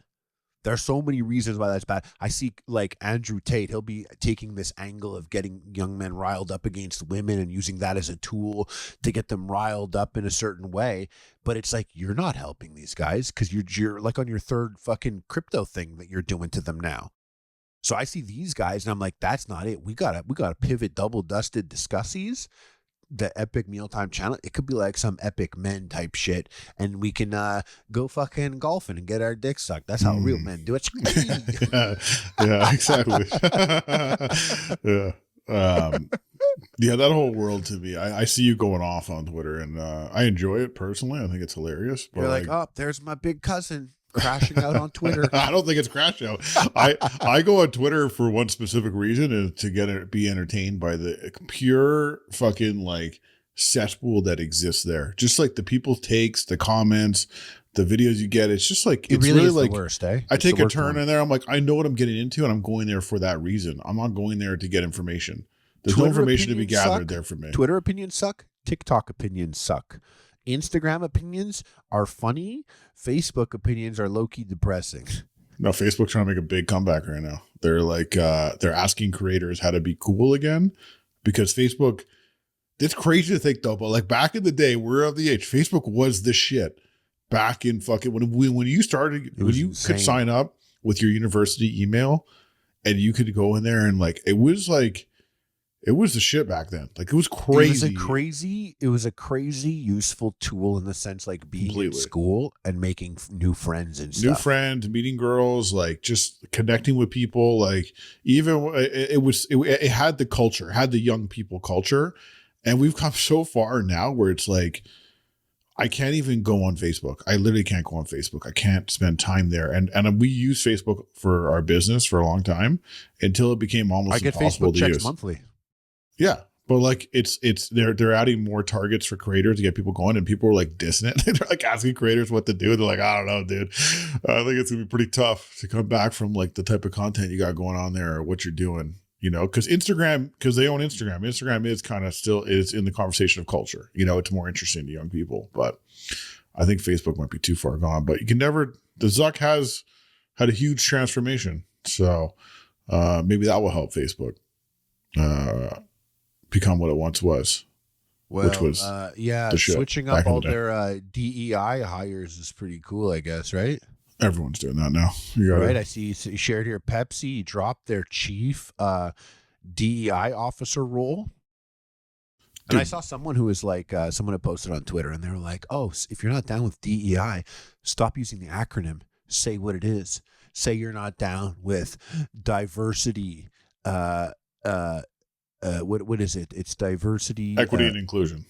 There are so many reasons why that's bad. I see like Andrew Tate, he'll be taking this angle of getting young men riled up against women and using that as a tool to get them riled up in a certain way. But it's like, you're not helping these guys because you're like on your third fucking crypto thing that you're doing to them now. So I see these guys and I'm like, that's not it. We gotta pivot double dusted discussies. The Epic Mealtime channel, it could be like some Epic Men type shit, and we can go fucking golfing and get our dick sucked. That's how real men do it.
Yeah, exactly. Yeah. Yeah, that whole world to me. I see you going off on Twitter, and I enjoy it personally. I think it's hilarious. But
you're like, oh, there's my big cousin crashing out on Twitter.
I don't think it's crash out. I go on Twitter for one specific reason, is to be entertained by the pure fucking like cesspool that exists there. Just like the people's takes, the comments, the videos you get. It's just like it's really like
the worst, eh?
I take a turn in there. I'm like, I know what I'm getting into, and I'm going there for that reason. I'm not going there to get information. There's no information to be gathered there for me.
Twitter opinions suck. TikTok opinions suck. Instagram opinions are funny. Facebook opinions are low-key depressing.
No, Facebook's trying to make a big comeback right now. They're like, they're asking creators how to be cool again, because Facebook, it's crazy to think though, but like back in the day, we're of the age, Facebook was the shit. Back in fucking, when you started, when you could sign up with your university email and you could go in there and like, it was the shit back then. Like it was crazy. It was a crazy useful tool in the sense like being in school and making new friends and stuff. New friends, meeting girls, like just connecting with people. Like even it had the culture, had the young people culture. And we've come so far now where it's like, I can't even go on Facebook. I literally can't go on Facebook. I can't spend time there. And we use Facebook for our business for a long time until it became almost impossible to use. I get Facebook checks monthly. Yeah, but like it's they're adding more targets for creators to get people going, and people are like dissing it. They're like asking creators what to do. They're like, I don't know, dude. I think it's gonna be pretty tough to come back from like the type of content you got going on there or what you're doing. You know, because they own Instagram. Instagram is kind of still is in the conversation of culture. You know, it's more interesting to young people, but I think Facebook might be too far gone. But you can never. The Zuck has had a huge transformation, so maybe that will help Facebook become what it once was, which was
switching up all their DEI hires is pretty cool, I guess, right?
Everyone's doing that now.
Right, I see you shared here. Pepsi dropped their chief DEI officer role. And I saw someone who was like, someone had posted on Twitter, and they were like, oh, if you're not down with DEI, stop using the acronym. Say what it is. Say you're not down with diversity, what is it? It's diversity,
equity, and inclusion.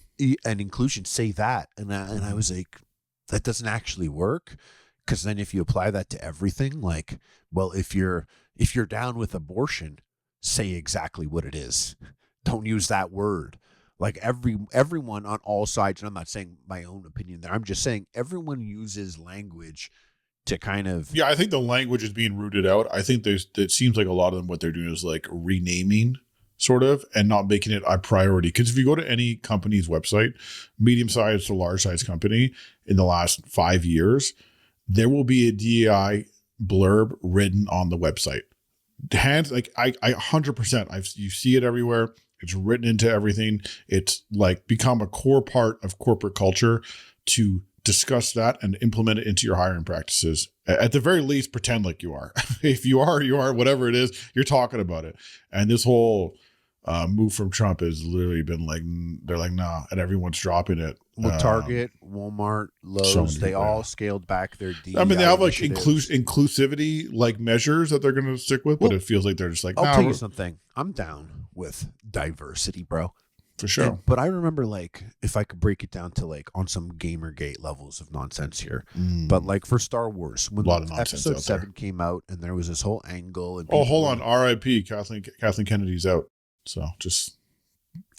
And inclusion. Say that, and I was like, that doesn't actually work, because then if you apply that to everything, like, well, if you're down with abortion, say exactly what it is. Don't use that word. Like everyone on all sides, and I'm not saying my own opinion there. I'm just saying everyone uses language to kind of. Yeah,
I think the language is being rooted out. I think it seems like a lot of them, what they're doing is like renaming sort of, and not making it a priority. Because if you go to any company's website, medium-sized to large-sized company, in the last 5 years, there will be a DEI blurb written on the website. Hands like I 100%. You see it everywhere. It's written into everything. It's like become a core part of corporate culture to discuss that and implement it into your hiring practices. At the very least, pretend like you are. If you are, whatever it is, you're talking about it. And this whole move from Trump has literally been like, they're like, nah, and everyone's dropping it.
Well, Target, Walmart, Lowe's, they all scaled back their DEI.
I mean, they have like
initiatives.
inclusivity like measures that they're going to stick with, but it feels like they're just like,
I'll
nah,
tell you something. I'm down with diversity, bro.
for sure.
But I remember, like, if I could break it down to like on some Gamergate levels of nonsense here, but like for Star Wars, when episode 7 came out and there was this whole angle. And
hold on, R.I.P. Kathleen Kennedy's out. So just.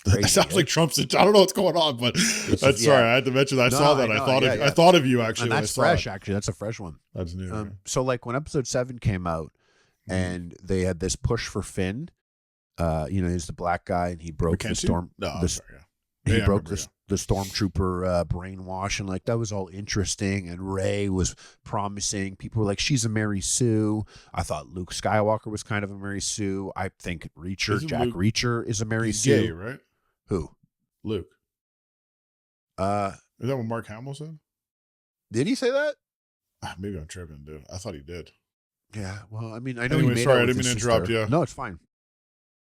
Crazy, that sounds like Trump's. I don't know what's going on, but that's sorry. I had to mention that. I saw that. I thought of you actually.
And that's fresh. Actually, that's a fresh one.
That's new.
So like when episode 7 came out, and they had this push for Finn. He's the black guy, and he broke the storm. He broke the stormtrooper brainwash, and like that was all interesting. And Rey was promising. People were like, "She's a Mary Sue." I thought Luke Skywalker was kind of a Mary Sue. I think Jack Reacher is a Mary Sue.
Gay, right?
Who?
Luke. Is that what Mark Hamill said?
Did he say that?
Maybe I'm tripping, dude. I thought he did.
Yeah. Well, I mean, I know.
Anyway, sorry, I didn't mean to interrupt you.
No, it's fine.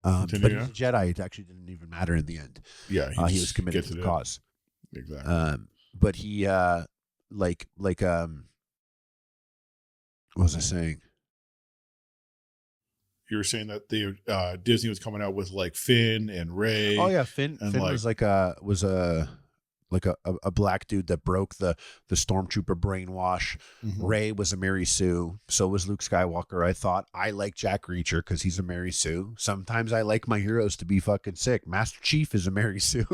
But he's a Jedi. It actually didn't even matter in the end.
Yeah,
he was committed to the cause.
Exactly.
But he what was I saying?
You were saying that Disney was coming out with like Finn and Rey.
Oh yeah, Finn was a black dude that broke the stormtrooper brainwash. Rey was a Mary Sue. So was Luke Skywalker. I thought I like Jack Reacher because he's a Mary Sue. Sometimes I like my heroes to be fucking sick. Master Chief is a Mary Sue.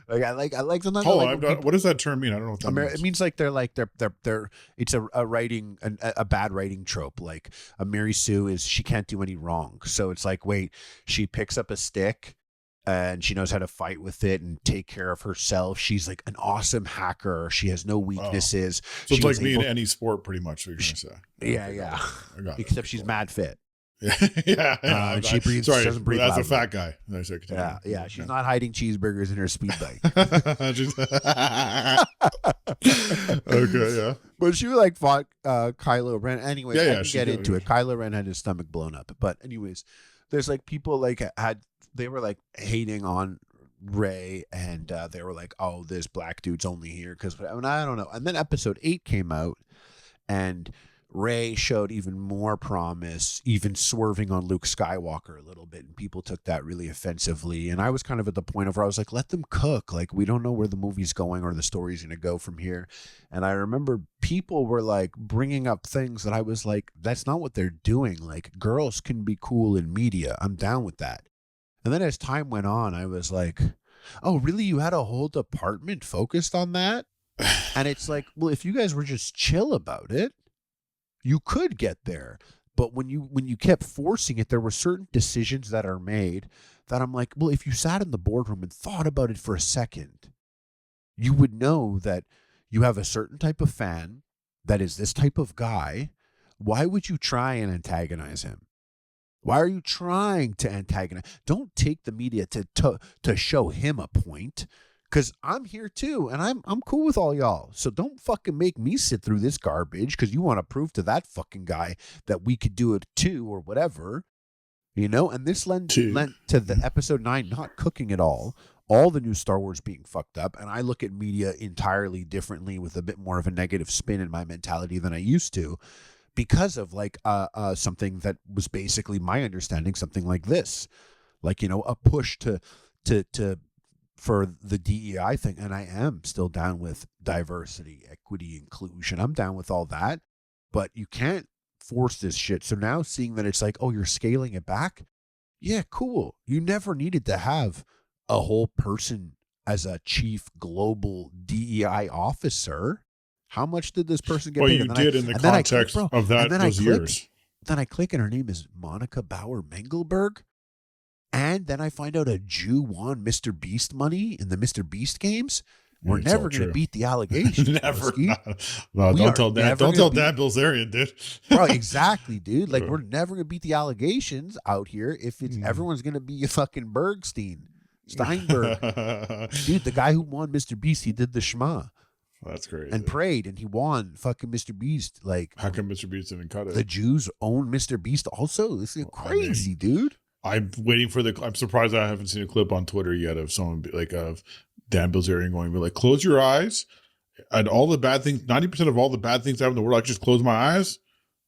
I like sometimes.
What does that term mean? I don't know what that means.
It means like they're it's a writing a bad writing trope. Like a Mary Sue is she can't do any wrong. So it's like, wait, she picks up a stick and she knows how to fight with it and take care of herself. She's like an awesome hacker. She has no weaknesses.
So it's like me in any sport, pretty much. What you're gonna say?
Yeah. Except she's mad fit.
Yeah.
She breathes. Sorry, doesn't breathe.
That's
loudly.
a fat guy.
Yeah. She's not hiding cheeseburgers in her speed bike.
Okay, yeah.
But she like fought Kylo Ren. Anyway, I can get into it. Kylo Ren had his stomach blown up. But anyways, there's like people like they were like hating on Rey, and they were like, "Oh, this black dude's only here because." I mean, I don't know. And then episode 8 came out, and Rey showed even more promise, even swerving on Luke Skywalker a little bit, and people took that really offensively. And I was kind of at the point of where I was like, "Let them cook. Like, we don't know where the movie's going or the story's going to go from here." And I remember people were like bringing up things that I was like, "That's not what they're doing. Like, girls can be cool in media. I'm down with that." And then as time went on, I was like, oh, really? You had a whole department focused on that? And it's like, well, if you guys were just chill about it, you could get there. But when you kept forcing it, there were certain decisions that are made that I'm like, well, if you sat in the boardroom and thought about it for a second, you would know that you have a certain type of fan that is this type of guy. Why would you try and antagonize him? Why are you trying to antagonize? Don't take the media to show him a point, because I'm here too, and I'm cool with all y'all. So don't fucking make me sit through this garbage because you want to prove to that fucking guy that we could do it too or whatever, you know. And this lent to the episode 9 not cooking at all the new Star Wars being fucked up, and I look at media entirely differently with a bit more of a negative spin in my mentality than I used to. Because of like something that was basically my understanding, something like this, like, you know, a push for the DEI thing. And I am still down with diversity, equity, inclusion. I'm down with all that, but you can't force this shit. So now seeing that it's like, oh, you're scaling it back. Yeah, cool. You never needed to have a whole person as a chief global DEI officer. How much did this person get paid?
Well, you did in the context of that those years.
Then I click and her name is Monica Bauer Mengelberg. And then I find out a Jew won Mr. Beast money in the Mr. Beast games. We're
It's all
never going to
true.
beat the allegations.
Never.
broski.
No,
We
don't
are
tell Dan.
never
Don't tell
gonna
Dan Bilzerian, dude.
Bro, exactly, dude. Like, we're never going to beat the allegations out here if it's everyone's going to be a fucking Steinberg. Dude, the guy who won Mr. Beast, he did the Shema
That's crazy.
and prayed, and he won fucking Mr. Beast. Like,
How come Mr. Beast didn't cut it?
the Jews own Mr. Beast also? This is crazy, dude.
I'm waiting for I'm surprised I haven't seen a clip on Twitter yet of someone of Dan Bilzerian going, like, close your eyes and all the bad things, 90% of all the bad things that happen in the world, I just close my eyes.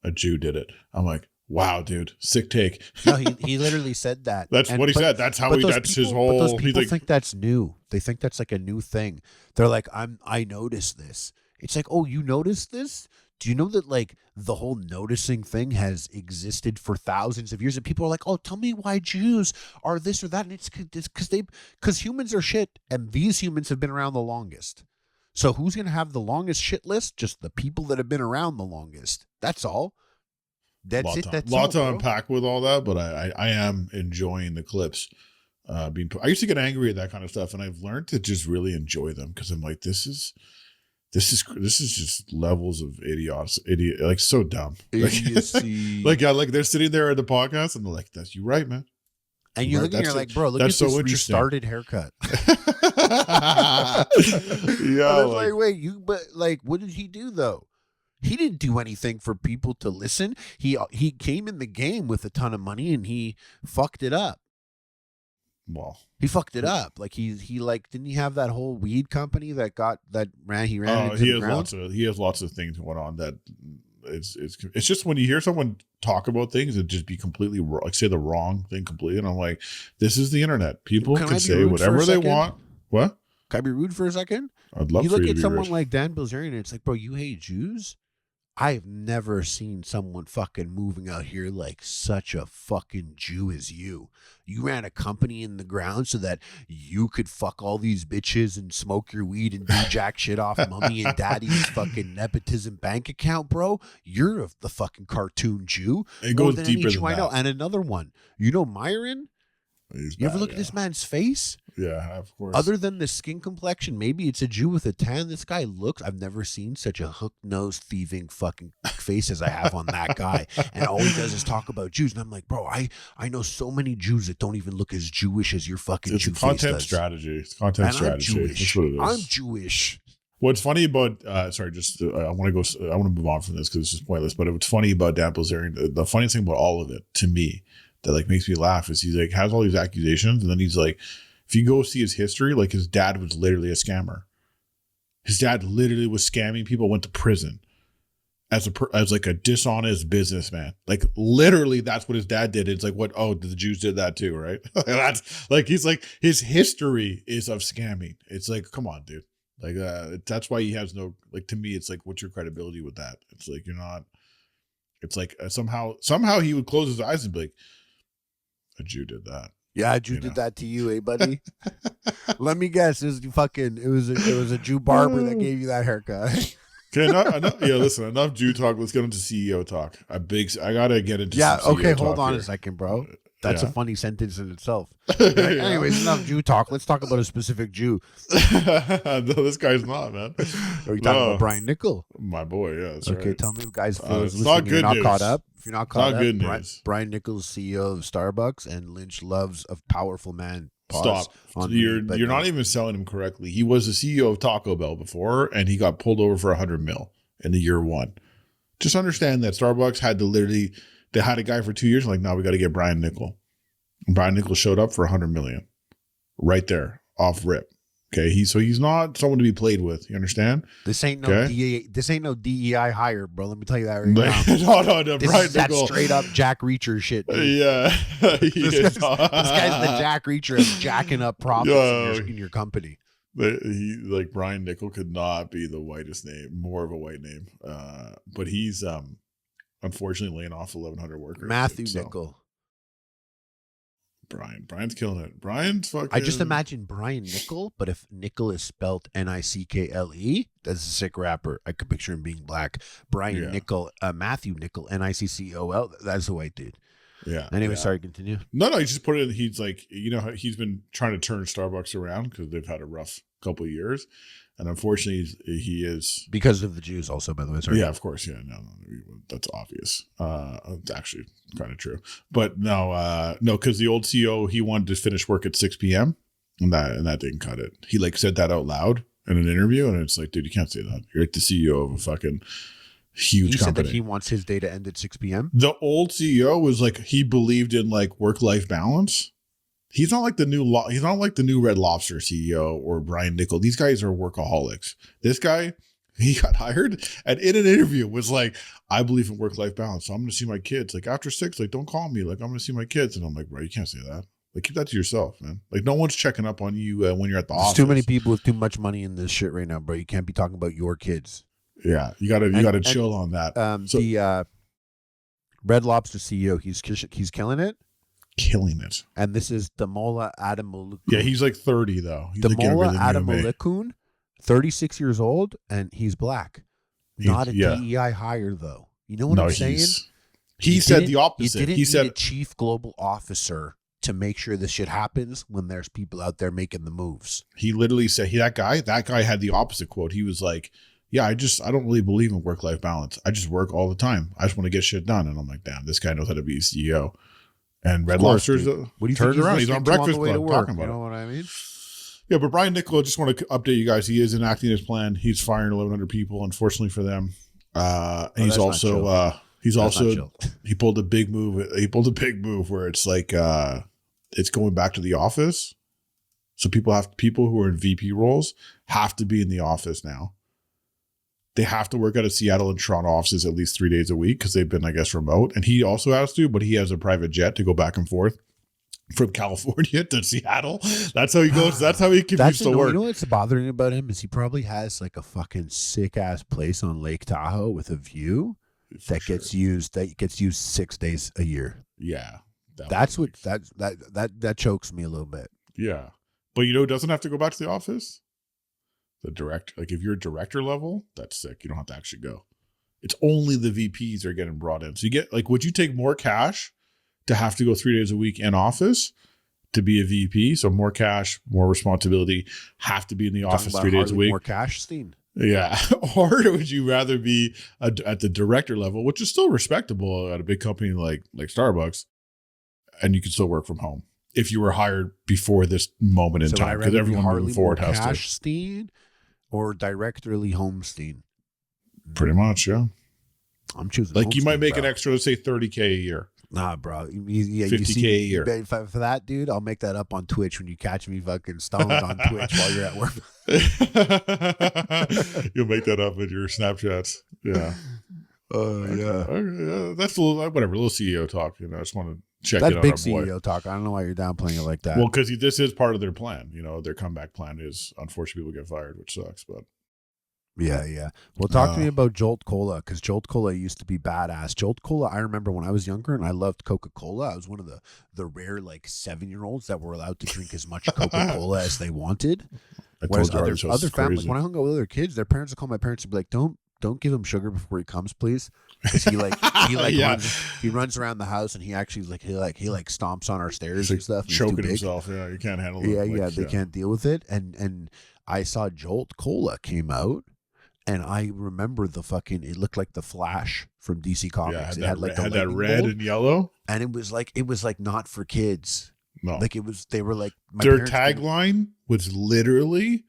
A Jew did it. I'm like, wow, dude, sick take.
No, he literally said that.
That's what he said. That's how that's his whole.
But those people
like,
think that's new. They think that's like a new thing. They're like, I noticed this. It's like, oh, you noticed this? Do you know that like the whole noticing thing has existed for thousands of years, and people are like, oh, tell me why Jews are this or that, and it's because humans are shit, and these humans have been around the longest. So who's gonna have the longest shit list? Just the people that have been around the longest. That's all. That's it. That's
lot
all,
to
bro.
unpack with all that, but I am enjoying the clips. I used to get angry at that kind of stuff, and I've learned to just really enjoy them because I'm like, this is just levels of idiot, like so dumb.
Idiocy.
Like they're sitting there at the podcast and they're like, "That's you right, man."
And you're looking, you're like, bro, look at
that's
this
so interesting.
restarted haircut.
Yeah,
like, wait, but like, what did he do though? He didn't do anything for people to listen. He came in the game with a ton of money and he fucked it up.
well,
He fucked it up. Like he didn't he have that whole weed company that ran into
he
the ground?
has lots of things going on that it's just when you hear someone talk about things and just be completely wrong, like say the wrong thing completely, and I'm like, this is the internet. People can say whatever they want. What?
Can I be rude for a second?
I'd love
You
for
look
you
at
to be
someone
rich.
like Dan Bilzerian, and it's like, bro, you hate Jews? I've never seen someone fucking moving out here like such a fucking Jew as you. You ran a company in the ground so that you could fuck all these bitches and smoke your weed and do jack shit off mommy and daddy's fucking nepotism bank account, bro. You're the fucking cartoon Jew.
It
More
goes
than
deeper
any Jew
than
I know.
that.
And another one. You know Myron?
He's
You ever
bad,
look at this man's face?
Yeah, of course.
Other than the skin complexion, maybe it's a Jew with a tan. This guy looks, I've never seen such a hook-nosed thieving fucking face as I have on that guy. And all he does is talk about Jews. And I'm like, bro, I know so many Jews that don't even look as Jewish as your fucking
it's
Jew
a content
face does.
strategy. It's content
And
strategy.
I'm
That's
Jewish.
what it is.
I'm Jewish.
What's funny about I want to move on from this because it's just pointless. But what's funny about Dan Bilzerian, the funniest thing about all of it to me that like makes me laugh is he's like has all these accusations, and then he's like, if you go see his history, like his dad was literally a scammer. His dad literally was scamming people, went to prison as like a dishonest businessman. Like literally, that's what his dad did. It's like what? Oh, the Jews did that too, right? That's like he's like his history is of scamming. It's like, come on, dude. Like that's why he has no like. To me, it's like, what's your credibility with that? It's like you're not. It's like somehow he would close his eyes and be like, a Jew did that.
Yeah, a Jew did that to you, eh, buddy? Let me guess. It was a Jew barber that gave you that haircut.
Okay, enough, yeah, listen, enough Jew talk. Let's get into CEO talk. I gotta get into
Yeah,
some CEO
okay,
talk
hold on
here.
a second, bro. That's
Yeah.
a funny sentence in itself. Like, anyways, enough Jew talk. Let's talk about a specific Jew.
No, this guy's not, man.
Are you talking about Brian Nickel?
My boy, yeah. That's
Okay,
right.
tell me, guys, for
It's
those
not
listening,
good
you're not
news.
caught up. If you're not caught
Not
up,
good news.
Brian Nichols, CEO of Starbucks, and Lynch loves a powerful man. Pause
Stop.
on
You're
me, but
not even selling him correctly. He was the CEO of Taco Bell before, and he got pulled over for $100 million in the year one. Just understand that Starbucks had to they had a guy for 2 years. Like, now we got to get Brian Nickel. And Brian Nickel showed up for $100 million right there off rip. Okay, he's not someone to be played with. You understand?
This ain't no
Okay.
This ain't no DEI hire, bro. Let me tell you that right now.
no.
This
Brian
is that
Nickel.
straight up Jack Reacher shit. Dude.
Yeah,
This guy's the Jack Reacher of jacking up profits in your company.
Like Brian Nickel could not be the whitest name, more of a white name. But he's unfortunately laying off 1,100 workers.
Matthew
So,
Nickel.
Brian's killing it. Brian's fucking.
I just imagine Brian Nickel, but if Nickel is spelled Nickle, that's a sick rapper. I could picture him being black. Brian Nickel, Matthew Nickel, Niccol, that's a white dude.
Yeah.
Anyway,
yeah.
sorry, continue.
No, he just put it in. He's like, he's been trying to turn Starbucks around because they've had a rough couple of years. And unfortunately, he is.
Because of the Jews also, by the way. Sorry.
Yeah, of course. Yeah, no, that's obvious. It's actually kind of true. But no, because the old CEO, he wanted to finish work at 6 p.m. and that didn't cut it. He like said that out loud in an interview, and it's like, dude, you can't say that. You're like the CEO of a fucking huge company.
He said that he wants his day to end at 6 p.m.
The old CEO was like, he believed in like work-life balance. He's not like the new Red Lobster CEO or Brian Nickel. These guys are workaholics. This guy, he got hired and in an interview was like, I believe in work-life balance. So I'm going to see my kids. Like after 6, like don't call me. Like I'm going to see my kids. And I'm like, bro, you can't say that. Like keep that to yourself, man. Like no one's checking up on you when you're at the office.
There's too many people with too much money in this shit right now, bro. You can't be talking about your kids.
Yeah, you gotta chill on that.
The Red Lobster CEO, he's killing it.
Killing it.
And this is Damola Adamolukun.
Yeah, he's like 30 though. He's
Damola Adamolukun, 36 years old, and he's black. Not a DEI hire though. You know what I'm saying?
He said the opposite.
He said a chief global officer to make sure this shit happens when there's people out there making the moves.
He literally said that guy had the opposite quote. He was like, yeah, I don't really believe in work-life balance. I just work all the time. I just want to get shit done. And I'm like, damn, this guy knows how to be a CEO. And Red Lobster's
what do you
turned
think
around. He's on Breakfast Club talking about
it. You know what I mean?
Yeah, but Brian Nickel, just want to update you guys. He is enacting his plan. He's firing 1,100 people, unfortunately for them. And he pulled a big move. He pulled a big move where it's like it's going back to the office. So people who are in VP roles have to be in the office now. They have to work out of Seattle and Toronto offices at least 3 days a week because they've been, I guess, remote. And he also has to, but he has a private jet to go back and forth from California to Seattle. That's how he goes. That's how he commutes to work.
You know what's bothering about him is he probably has like a fucking sick ass place on Lake Tahoe with a view that gets used 6 days a year.
Yeah,
that chokes me a little bit.
Yeah, but who doesn't have to go back to the office? The if you're director level, that's sick. You don't have to actually go. It's only the VPs are getting brought in. So you get would you take more cash to have to go 3 days a week in office to be a VP? So more cash, more responsibility, have to be in the office 3 days a week.
More cash, Steen.
Yeah. Or would you rather be at the director level, which is still respectable at a big company like Starbucks, and you can still work from home if you were hired before this moment in time? Because everyone moving forward has
cash,
to.
Steen, or directorly Homestein?
Pretty much, yeah.
I'm choosing.
You might make an extra, let's say, $30K a year.
Nah, bro.
$50K a year.
For that, dude, I'll make that up on Twitch when you catch me fucking stoned on Twitch while you're at work.
You'll make that up in your Snapchats. Yeah.
Yeah.
That's a little CEO talk. I just want to check
That's
it on
big
our boy.
CEO talk. I don't know why you're downplaying it like that.
Well, because this is part of their plan. Their comeback plan is, unfortunately, people get fired, which sucks. But
yeah. Well, talk to me about Jolt Cola, because Jolt Cola used to be badass. Jolt Cola, I remember when I was younger and I loved Coca-Cola. I was one of the rare 7-year-olds that were allowed to drink as much Coca-Cola as they wanted. Whereas other families, when I hung out with other kids, their parents would call my parents and be like, Don't give him sugar before he comes, please. Because he runs around the house and he actually he stomps on our stairs and stuff.
Choking himself. Yeah, you can't handle it.
They can't deal with it. And I saw Jolt Cola came out, and I remember it looked like the Flash from DC Comics.
Yeah, it had that red and yellow,
and it was like not for kids.
No,
they were like
their tagline was literally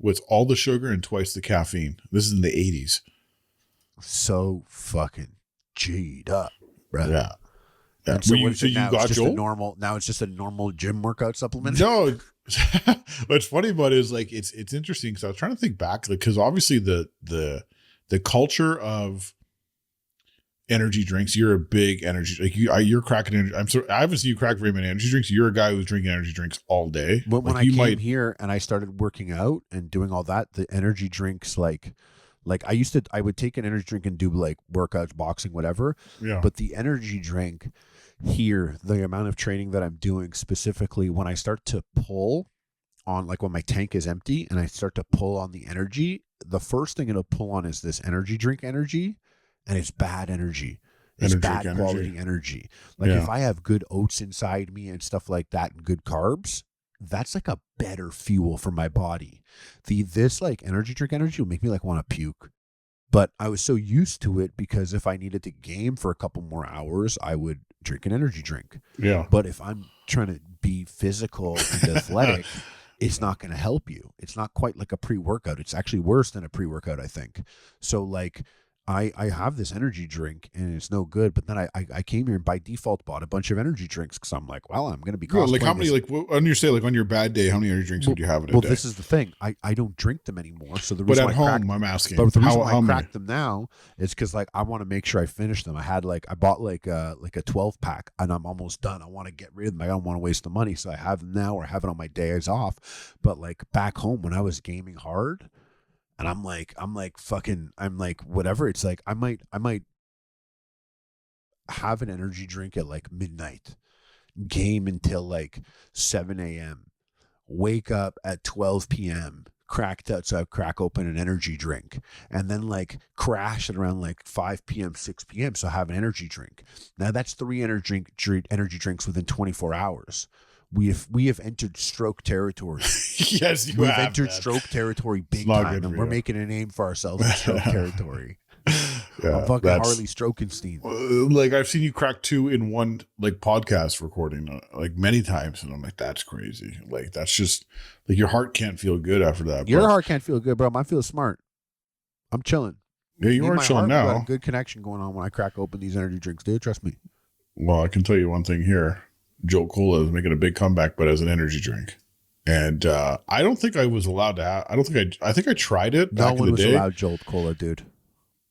with all the sugar and twice the caffeine. This is in the 80s.
So fucking G'd up, bro.
Yeah.
So you got Jolt? Now it's just a normal gym workout supplement?
No. What's funny about it is it's interesting because I was trying to think back because obviously the culture of energy drinks, you're a big energy you're cracking energy. I haven't seen you crack very many energy drinks. You're a guy who's drinking energy drinks all day.
But when I came here and I started working out and doing all that, the energy drinks I would take an energy drink and do workouts, boxing, whatever.
Yeah.
But the energy drink here, the amount of training that I'm doing specifically when I start to pull on when my tank is empty and I start to pull on the energy, the first thing it'll pull on is this energy drink energy. And it's bad energy. It's
Energy,
bad quality energy. Like if I have good oats inside me and stuff like that and good carbs, that's like a better fuel for my body. This like energy drink energy will make me like want to puke. But I was so used to it because if I needed to game for a couple more hours, I would drink an energy drink.
Yeah.
But if I'm trying to be physical and athletic, it's not going to help you. It's not quite like a pre-workout. It's actually worse than a pre-workout, I think. So like I have this energy drink and it's no good, but then I came here and by default bought a bunch of energy drinks because I'm like, well, I'm going to be
Well, like how many,
this.
like on your say, like on your bad day, how many energy drinks would you have in a day?
Well, this is the thing. I don't drink them anymore. So the reason
but at home, I'm asking.
But the reason
how
I crack them now is because like I want to make sure I finish them. I bought like a 12 pack and I'm almost done. I want to get rid of them. I don't want to waste the money, so I have them now or have it on my days off. But like back home when I was gaming hard. And I'm like whatever. It's like I might have an energy drink at like midnight, game until like 7 a.m., wake up at 12 p.m., crack open an energy drink, and then like crash at around like 5 p.m., 6 p.m. So I have an energy drink. Now that's 3 energy drinks within 24 hours. We have entered stroke territory.
Yes,
we've entered stroke territory big time, and we're making a name for ourselves in stroke territory. I'm fucking Harley Strokenstein.
Like I've seen you crack 2 in one like podcast recording like many times, and I'm like, that's crazy. Like that's just like your heart can't feel good after that.
Your heart can't feel good, bro. Mine feels smart. I'm chilling.
Yeah, you are chilling now.
Got a good connection going on when I crack open these energy drinks, dude. Trust me.
Well, I can tell you one thing here. Jolt Cola is making a big comeback, but as an energy drink. And I don't think I was allowed to have, I think I tried it back in the day. No one was
allowed Jolt Cola, dude.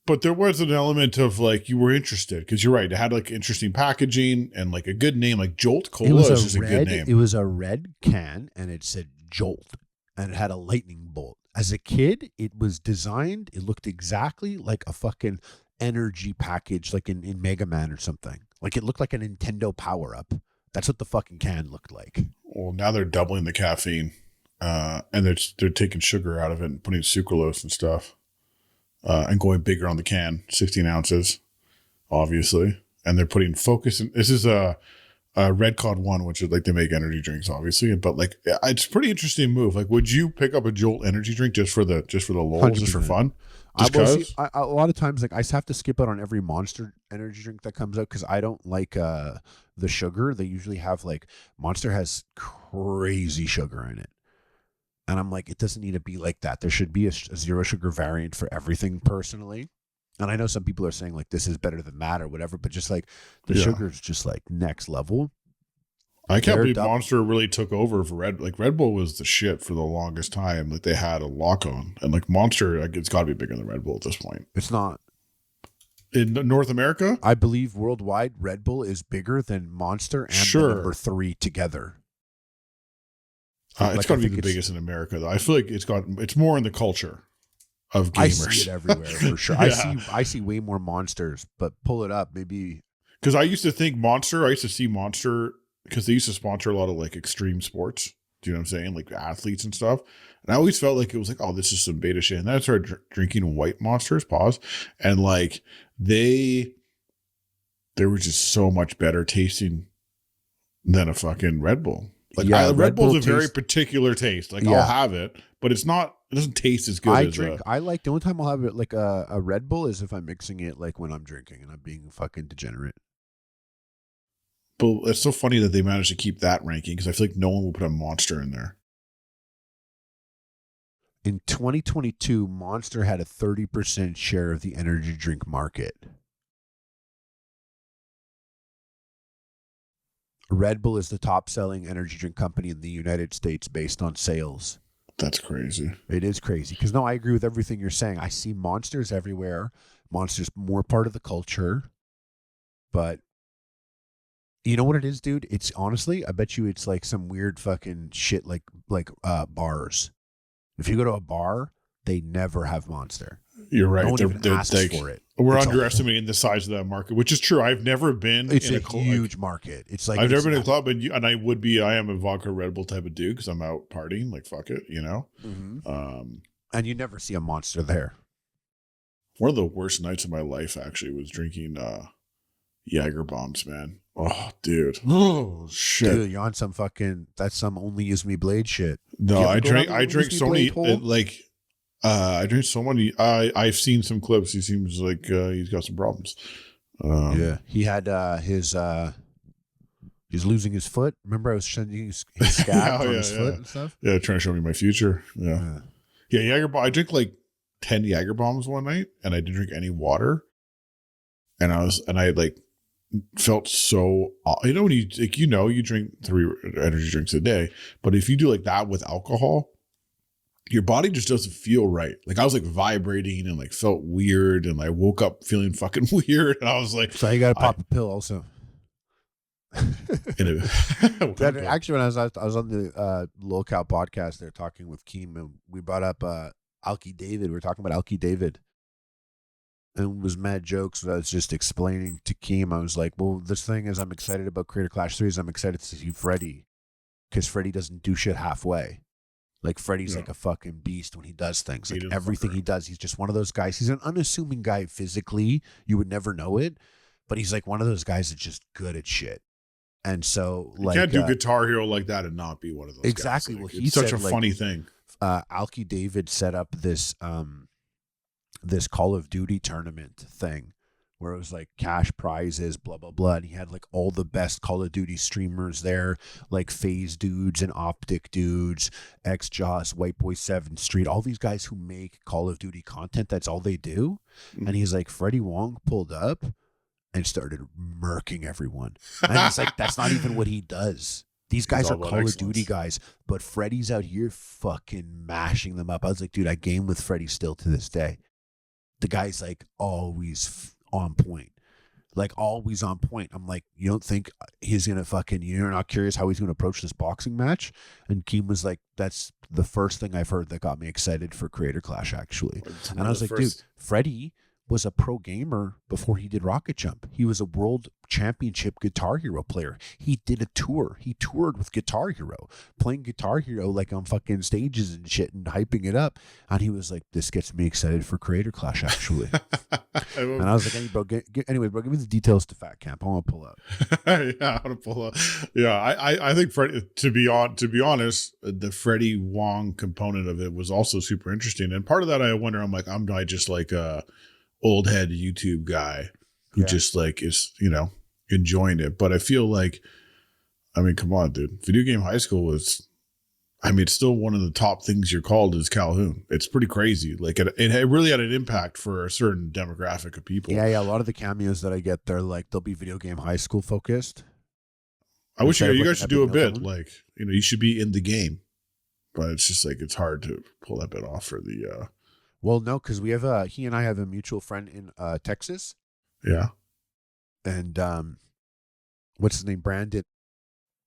But there was an element of like, you were interested because you're right. It had like interesting packaging and like a good name, like Jolt Cola is just a good name.
It was a red can and it said Jolt and it had a lightning bolt. As a kid, it was designed, it looked exactly like a fucking energy package, like in Mega Man or something. Like it looked like a Nintendo power-up. That's what the fucking can looked like.
Well, now they're doubling the caffeine, and they're taking sugar out of it and putting sucralose and stuff, and going bigger on the can, 16 ounces, obviously. And they're putting focus. This is a Red Cod 1, which is like they make energy drinks, obviously. But like, it's a pretty interesting move. Like, would you pick up a Jolt energy drink just for the lulz, 100%. Just for fun?
A lot of times, like I have to skip out on every Monster energy drink that comes out because I don't like the sugar. They usually have like Monster has crazy sugar in it, and I'm like, it doesn't need to be like that. There should be a zero sugar variant for everything. Personally, and I know some people are saying like this is better than that or whatever, but just like the sugar is just like next level.
I can't believe Monster really took over for Red Bull was the shit for the longest time. Like they had a Lolcow, and like Monster, like, it's got to be bigger than Red Bull at this point.
It's not.
In North America,
I believe worldwide, Red Bull is bigger than Monster and the number 3 together.
It's got to be the biggest in America, though. I feel like it's more in the culture of gamers.
I see it everywhere for sure. Yeah. I see way more Monsters, but pull it up maybe.
Because I used to think Monster. I used to see Monster. Because they used to sponsor a lot of like extreme sports. Do you know what I'm saying? Like athletes and stuff. And I always felt like it was like, oh, this is some beta shit. And then I started drinking white Monsters, and like they were just so much better tasting than a fucking Red Bull. Like Red Bull's a very particular taste. Like I'll have it, but it doesn't taste as good
I like the only time I'll have it like a Red Bull is if I'm mixing it like when I'm drinking and I'm being fucking degenerate.
But it's so funny that they managed to keep that ranking because I feel like no one will put a Monster in there.
In 2022, Monster had a 30% share of the energy drink market. Red Bull is the top-selling energy drink company in the United States based on sales.
That's crazy.
It is crazy. Because, no, I agree with everything you're saying. I see Monsters everywhere. Monster's more part of the culture. But you know what it is, dude? It's honestly, I bet you it's like some weird fucking shit like bars. If you go to a bar, they never have Monster.
You're right.
No one even asks for it.
We're underestimating the size of that market, which is true. I've never been.
It's a huge market. It's like
I've never been in a club, and I am a vodka Red Bull type of dude because I'm out partying. Like fuck it, you know.
Mm-hmm. And you never see a Monster there.
One of the worst nights of my life actually was drinking Jaeger bombs, man. Oh, dude. Oh shit.
Dude, you're on some fucking, that's some only use me blade shit.
No,
You ever
I
go down
drink.
the
I
only
drink
use me
so many.
blade hole?
I drink so many. I've seen some clips. He seems like he's got some problems.
Yeah, he had he's losing his foot. Remember, I was sending his scabs on his foot and stuff.
Yeah, trying to show me my future. Yeah. Jaeger bomb. I drank like 10 Jaeger bombs one night, and I didn't drink any water. And I like felt so. When you like, you drink 3 energy drinks a day, but if you do like that with alcohol, your body just doesn't feel right. Like I was like vibrating and like felt weird, and I woke up feeling fucking weird, and I was like,
so you got to pop a pill also.
Actually,
when I was on the Lolcow podcast, they're talking with Keem, and we brought up Alki David. We were talking about Alki David, and it was mad jokes. I was just explaining to Keem. I was like, "Well, this thing is, I'm excited about Creator Clash 3. I'm excited to see Freddy, because Freddy doesn't do shit halfway. Like Freddy's like a fucking beast when he does things. Like everything he does, he's just one of those guys. He's an unassuming guy physically. You would never know it, but he's like one of those guys that's just good at shit." And so, like,
you can't do Guitar Hero like that and not be one of those.
Exactly.
Guys. Like,
Well,
it's such a funny thing.
Alki David set up this this Call of Duty tournament thing where it was like cash prizes, blah blah blah, and he had like all the best Call of Duty streamers there, like Phase Dudes and Optic Dudes, X Joss, White Boy 7 Street, all these guys who make Call of Duty content. That's all they do. And he's like, Freddie Wong pulled up and started murking everyone. And it's like, that's not even what he does. These guys are Call of Duty guys, but Freddy's out here fucking mashing them up. I was like, dude, I game with Freddy still to this day. The guy's like always on point. Like always on point. I'm like, you don't think he's going to fucking, you're not curious how he's going to approach this boxing match? And Keem was like, that's the first thing I've heard that got me excited for Creator Clash, actually. And I was like, dude, Freddy was a pro gamer before he did Rocket Jump. He was a world championship Guitar Hero player. He did a tour. He toured with Guitar Hero, playing Guitar Hero like on fucking stages and shit and hyping it up. And he was like, this gets me excited for Creator Clash, actually. And I was like, hey, bro, anyway, bro, give me the details to Fat Camp. I want to pull up.
Yeah, I want to pull up. Yeah, I think Freddie, to be honest, the Freddie Wong component of it was also super interesting. And part of that, I wonder, I'm like, am I just like old head YouTube guy who just like is, enjoying it? But I feel like, I mean, come on, dude. Video Game High School was, I mean, it's still one of the top things you're called is Calhoun. It's pretty crazy. Like it really had an impact for a certain demographic of people.
Yeah. A lot of the cameos that I get, they'll be Video Game High School focused.
I wish you guys should do a bit like, you should be in the game, but it's just like, it's hard to pull that bit off for the,
well, no, because we have he and I have a mutual friend in Texas.
Yeah.
And what's his name? Brandon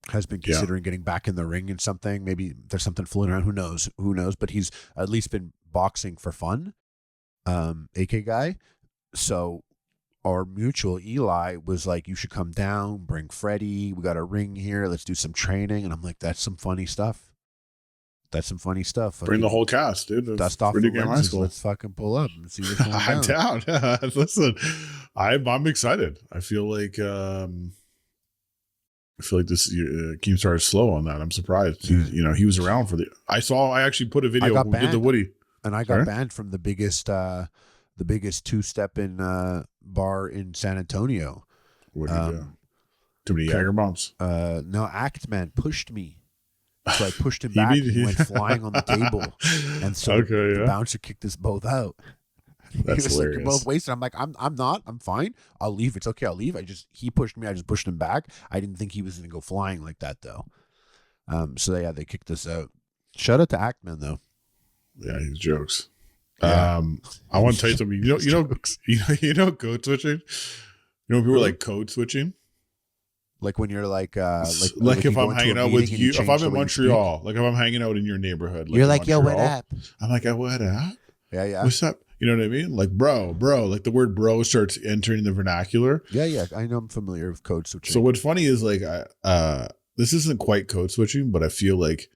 has been considering getting back in the ring and something. Maybe there's something floating around. Who knows? But he's at least been boxing for fun. AK guy. So our mutual Eli was like, you should come down, bring Freddie. We got a ring here. Let's do some training. And I'm like, that's some funny stuff.
Bring the whole cast, dude.
Dust off the lenses. Let's fucking pull up and see what's going on.
I'm down. Listen, I'm excited. I feel like this Keem started slow on that. I'm surprised. He was around for I actually put a video when we did the Woody.
And I got banned from the biggest two-step in bar in San Antonio.
What did you do? Too many Jaeger bombs.
No, Act Man pushed me. So I pushed him back and he went flying on the table. And so the bouncer kicked us both out.
That's
he was
hilarious.
Like, you're both wasted. I'm like, I'm not. I'm fine. I'll leave. It's okay. I'll leave. He pushed me. I just pushed him back. I didn't think he was going to go flying like that, though. So they kicked us out. Shout out to Ackman, though.
Yeah, he's jokes.
Yeah.
I want to tell you something. You know code switching? People are like code switching?
Like when you're like
if I'm hanging out with you, if I'm in Montreal, like if I'm hanging out in your neighborhood,
you're like, yo, what up?
I'm like, what up?
Yeah.
What's up? You know what I mean? Like, bro, like the word bro starts entering the vernacular.
Yeah. I know I'm familiar with code switching.
So what's funny is like, this isn't quite code switching, but I feel like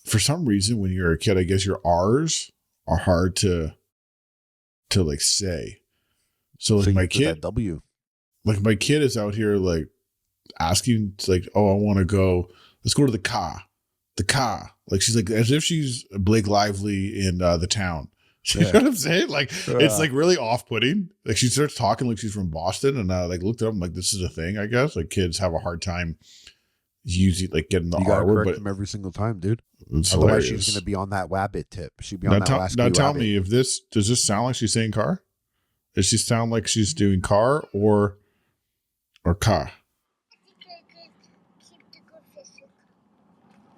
for some reason when you're a kid, I guess your R's are hard to like say. So like my kid,
W.
like my kid is out here like asking, like, oh, I want to go. Let's go to the car. The car. Like she's like as if she's Blake Lively in The Town. You know what I'm saying? Like it's like really off-putting. Like she starts talking like she's from Boston, and I like looked it up. I'm like, this is a thing, I guess. Like kids have a hard time using like getting the R word, but
them every single time, dude.
it's
Otherwise,
hilarious.
she's gonna be on that Wabbit tip. She'd be on that last.
Now tell me if does this sound like she's saying car? Does she sound like she's doing car or car?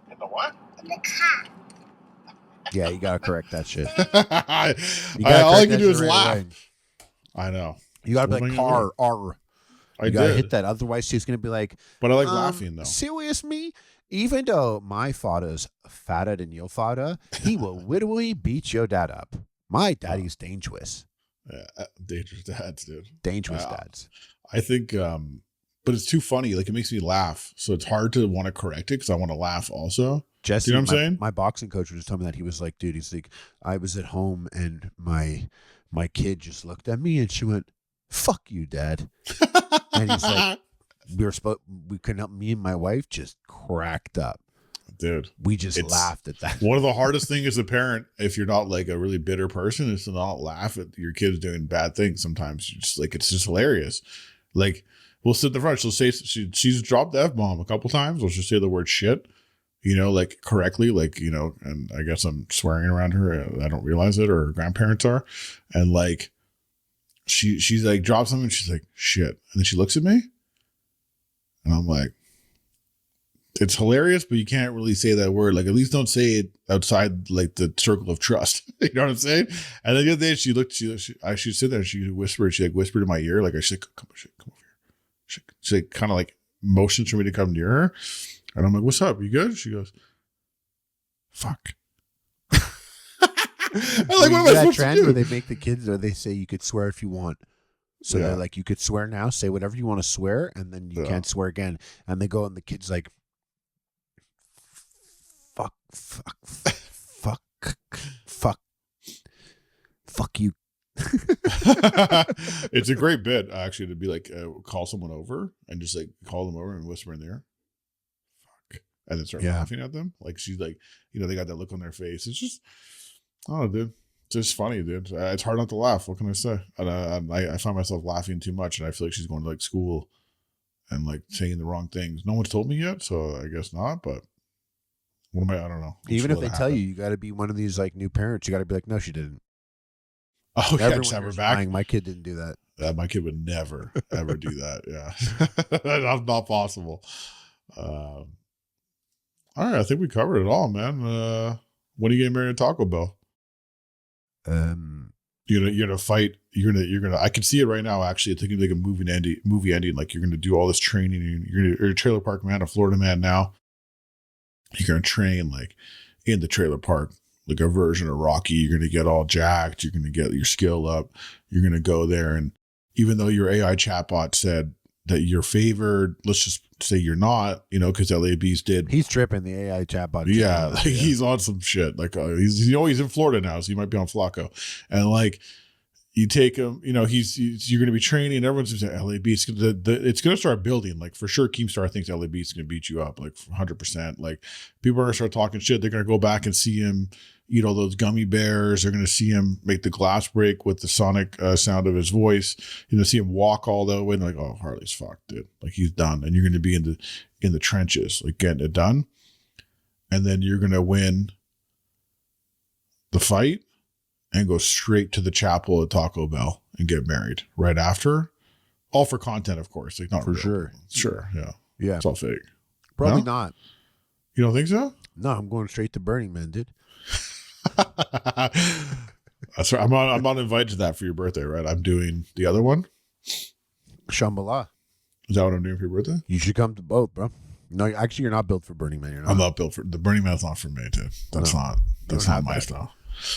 In the what? In the car.
Yeah, you gotta correct that shit.
All I can do is laugh. I know.
You gotta be like car, R.
I
You gotta
did
hit that. Otherwise, she's gonna be like.
But I like laughing though.
Serious me? Even though my father's fatter than your father, he will literally beat your dad up. My daddy's dangerous.
Yeah, dangerous dads, dude.
Dangerous dads.
I think, but it's too funny. Like it makes me laugh, so it's hard to want to correct it because I want to laugh also.
Jesse,
you know what I'm saying?
My boxing coach was just telling me that he was like, dude, he's like, I was at home and my kid just looked at me and she went, "Fuck you, Dad." And he's like, we couldn't help. Me and my wife just cracked up,
dude.
We just laughed at that.
One of the hardest things as a parent, if you're not like a really bitter person, is to not laugh at your kids doing bad things. Sometimes you just like it's just hilarious. Like we'll sit in the front. She'll say she's dropped the F-bomb a couple times. We'll just say the word shit. You know, like correctly, like, you know, and I guess I'm swearing around her. I don't realize it, or her grandparents are. And like, she's like, drops something and she's like, shit. And then she looks at me and I'm like, it's hilarious, but you can't really say that word. Like, at least don't say it outside like the circle of trust. You know what I'm saying? And then the other day she sit there and she whispered, she like whispered in my ear, like I should come over here. She like kind of like motions for me to come near her. And I'm like, what's up? You good? She goes, fuck. I'm like, what am I supposed to do?
Where they make the kids, or they say you could swear if you want. So they're like, you could swear now, say whatever you want to swear, and then you can't swear again. And they go, and the kid's like, fuck you.
It's a great bit, actually, to be like, call someone over and just like call them over and whisper in their ear. And then start laughing at them. Like she's like, you know, they got that look on their face. It's just, oh, dude, it's just funny, dude. It's hard not to laugh. What can I say? And I find myself laughing too much, and I feel like she's going to like school and like saying the wrong things. No one's told me yet, so I guess not. But what am I? I don't know.
Even if they tell you, you got to be one of these like new parents. You got to be like, no, she didn't.
Oh yeah, just have her back.
Lying. My kid didn't do that.
My kid would never ever do that. Yeah, that's not possible. All right, I think we covered it all, man. When are you getting married at Taco Bell? You're gonna fight. You're gonna. I can see it right now. Actually, it's like a movie ending. Like you're gonna do all this training. You're a trailer park man, a Florida man now. You're gonna train like in the trailer park, like a version of Rocky. You're gonna get all jacked. You're gonna get your skill up. You're gonna go there, and even though your AI chatbot said that you're favored, let's just say you're not, you know, because LA Beast did.
He's tripping, the AI chatbot.
Yeah, like he's on some shit. Like he's in Florida now, so he might be on Flacco. And like you take him, you know, you're going to be training. And everyone's saying LA Beast. It's going to start building. Like for sure, Keemstar thinks LA Beast is going to beat you up, like 100%. Like people are going to start talking shit. They're going to go back and see him eat all those gummy bears. They're going to see him make the glass break with the sonic sound of his voice. You're going to see him walk all the way. And like, oh, Harley's fucked, dude. Like he's done. And you're going to be in the trenches, like getting it done. And then you're going to win the fight and go straight to the chapel at Taco Bell and get married right after. All for content, of course. Like not
for
real.
Sure.
Sure. Yeah.
Yeah.
It's all fake.
Probably not.
You don't think so?
No, I'm going straight to Burning Man, dude.
That's right. I'm not invited to that for your birthday, right? I'm doing the other one.
Shambhala.
Is that what I'm doing for your birthday?
You should come to both, bro. No, actually, you're not built for Burning Man. You're not.
I'm not built for the Burning Man's not for me, dude. That's not my style.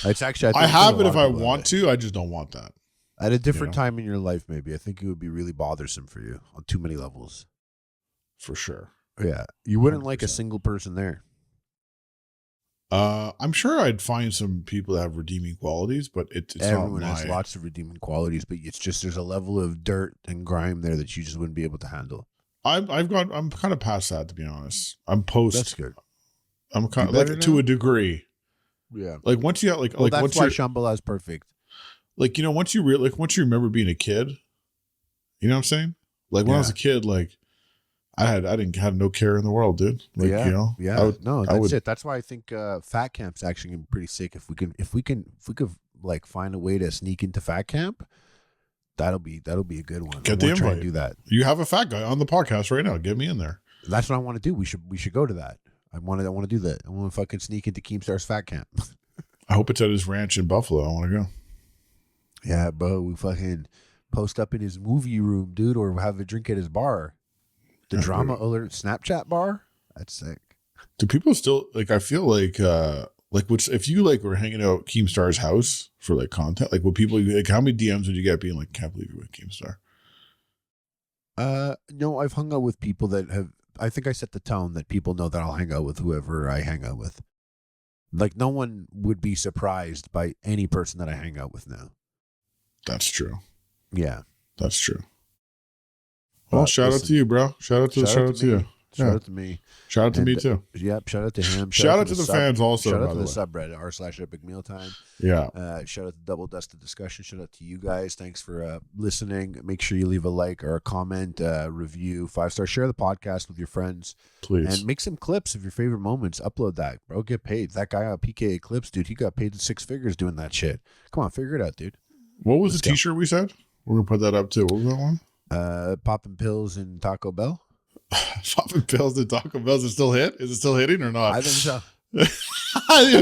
It's actually.
I have it if I want to. I just don't want that.
At a different time in your life, maybe. I think it would be really bothersome for you on too many levels.
For sure.
Yeah, you wouldn't
100%.
like a single person there.
I'm sure I'd find some people that have redeeming qualities, but it's
Everyone
not
has
my.
lots of redeeming qualities, but it's just there's a level of dirt and grime there that you just wouldn't be able to handle.
I'm kind of past that, to be honest. I'm
That's
post.
good.
I'm kind of
better
like to
now?
a degree.
Yeah.
Like once you got like
Well,
like
that's
once
why
you're
Shambhala is perfect.
like once you once you remember being a kid, you know what I'm saying? Like when I was
Yeah.
a kid, like I didn't have no care in the world, dude. Like
yeah.
I
That's
would
it. That's why I think fat camp's actually gonna be pretty sick. If we could like find a way to sneak into fat camp, that'll be a good one.
Get
I
the
want to try and
invite.
do that.
You have a fat guy on the podcast right now. Get me in there.
That's what I want to do. We should go to that. I want to do that. I want to fucking sneak into Keemstar's fat camp.
I hope it's at his ranch in Buffalo. I want to go.
Yeah, bro. We fucking post up in his movie room, dude, or have a drink at his bar. The
Yeah,
drama
dude.
alert Snapchat bar. That's sick.
Do people still like? I feel like which if you like were hanging out at Keemstar's house for like content, like what people like, how many DMs would you get being like, can't believe you're with Keemstar?
No, I've hung out with people that have. I think I set the tone that people know that I'll hang out with whoever I hang out with. Like no one would be surprised by any person that I hang out with now.
That's true.
Yeah.
That's true. Well, shout out
listen,
to you, bro. Shout out to you.
Shout
Yeah.
out to me.
Shout out to
And,
me too.
Yep. Shout out to him.
Shout out to the fans also,
Shout
by
out to
the
the
way.
subreddit r/epic mealtime.
Yeah.
Shout out to Double Dusted Discussion. Shout out to you guys. Thanks for listening. Make sure you leave a like or a comment, review, 5-star. Share the podcast with your friends.
Please.
And make some clips of your favorite moments. Upload that, bro. Get paid. That guy on PKA Clips, dude, he got paid 6 figures doing that shit. Come on, figure it out, dude.
What was
Let's
the
go.
t-shirt we said? We're gonna put that up too. What was that one?
Popping pills in Taco Bell.
Popping pills at Taco Bell. Is it still hit? Is it still hitting or not?
I think so.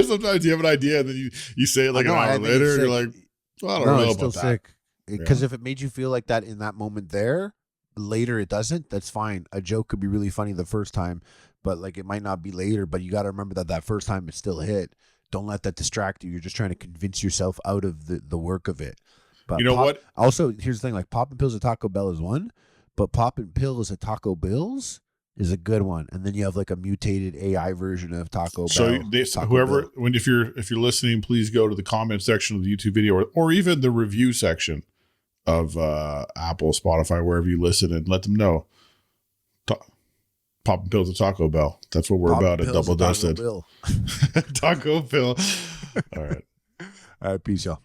Sometimes you have an idea and then you say it like an hour later and you're like, well, I don't know
it's
about
still
that.
sick. Because if it made you feel like that in that moment there, later it doesn't, that's fine. A joke could be really funny the first time, but like it might not be later, but you got to remember that first time it still hit. Don't let that distract you. You're just trying to convince yourself out of the work of it. But
You know what?
Also, here's the thing, like popping pills at Taco Bell is one, but popping pills at Taco Bill's is a good one. And then you have like a mutated AI version of Taco
So
Bell.
whoever,
Bill.
if you're listening, please go to the comment section of the YouTube video or even the review section of Apple, Spotify, wherever you listen, and let them know. Popping pills at Taco Bell. That's what we're
Popping
about at
pills
Double
at Taco
Dusted.
Bill.
Taco Bill. All right.
All right, peace, y'all.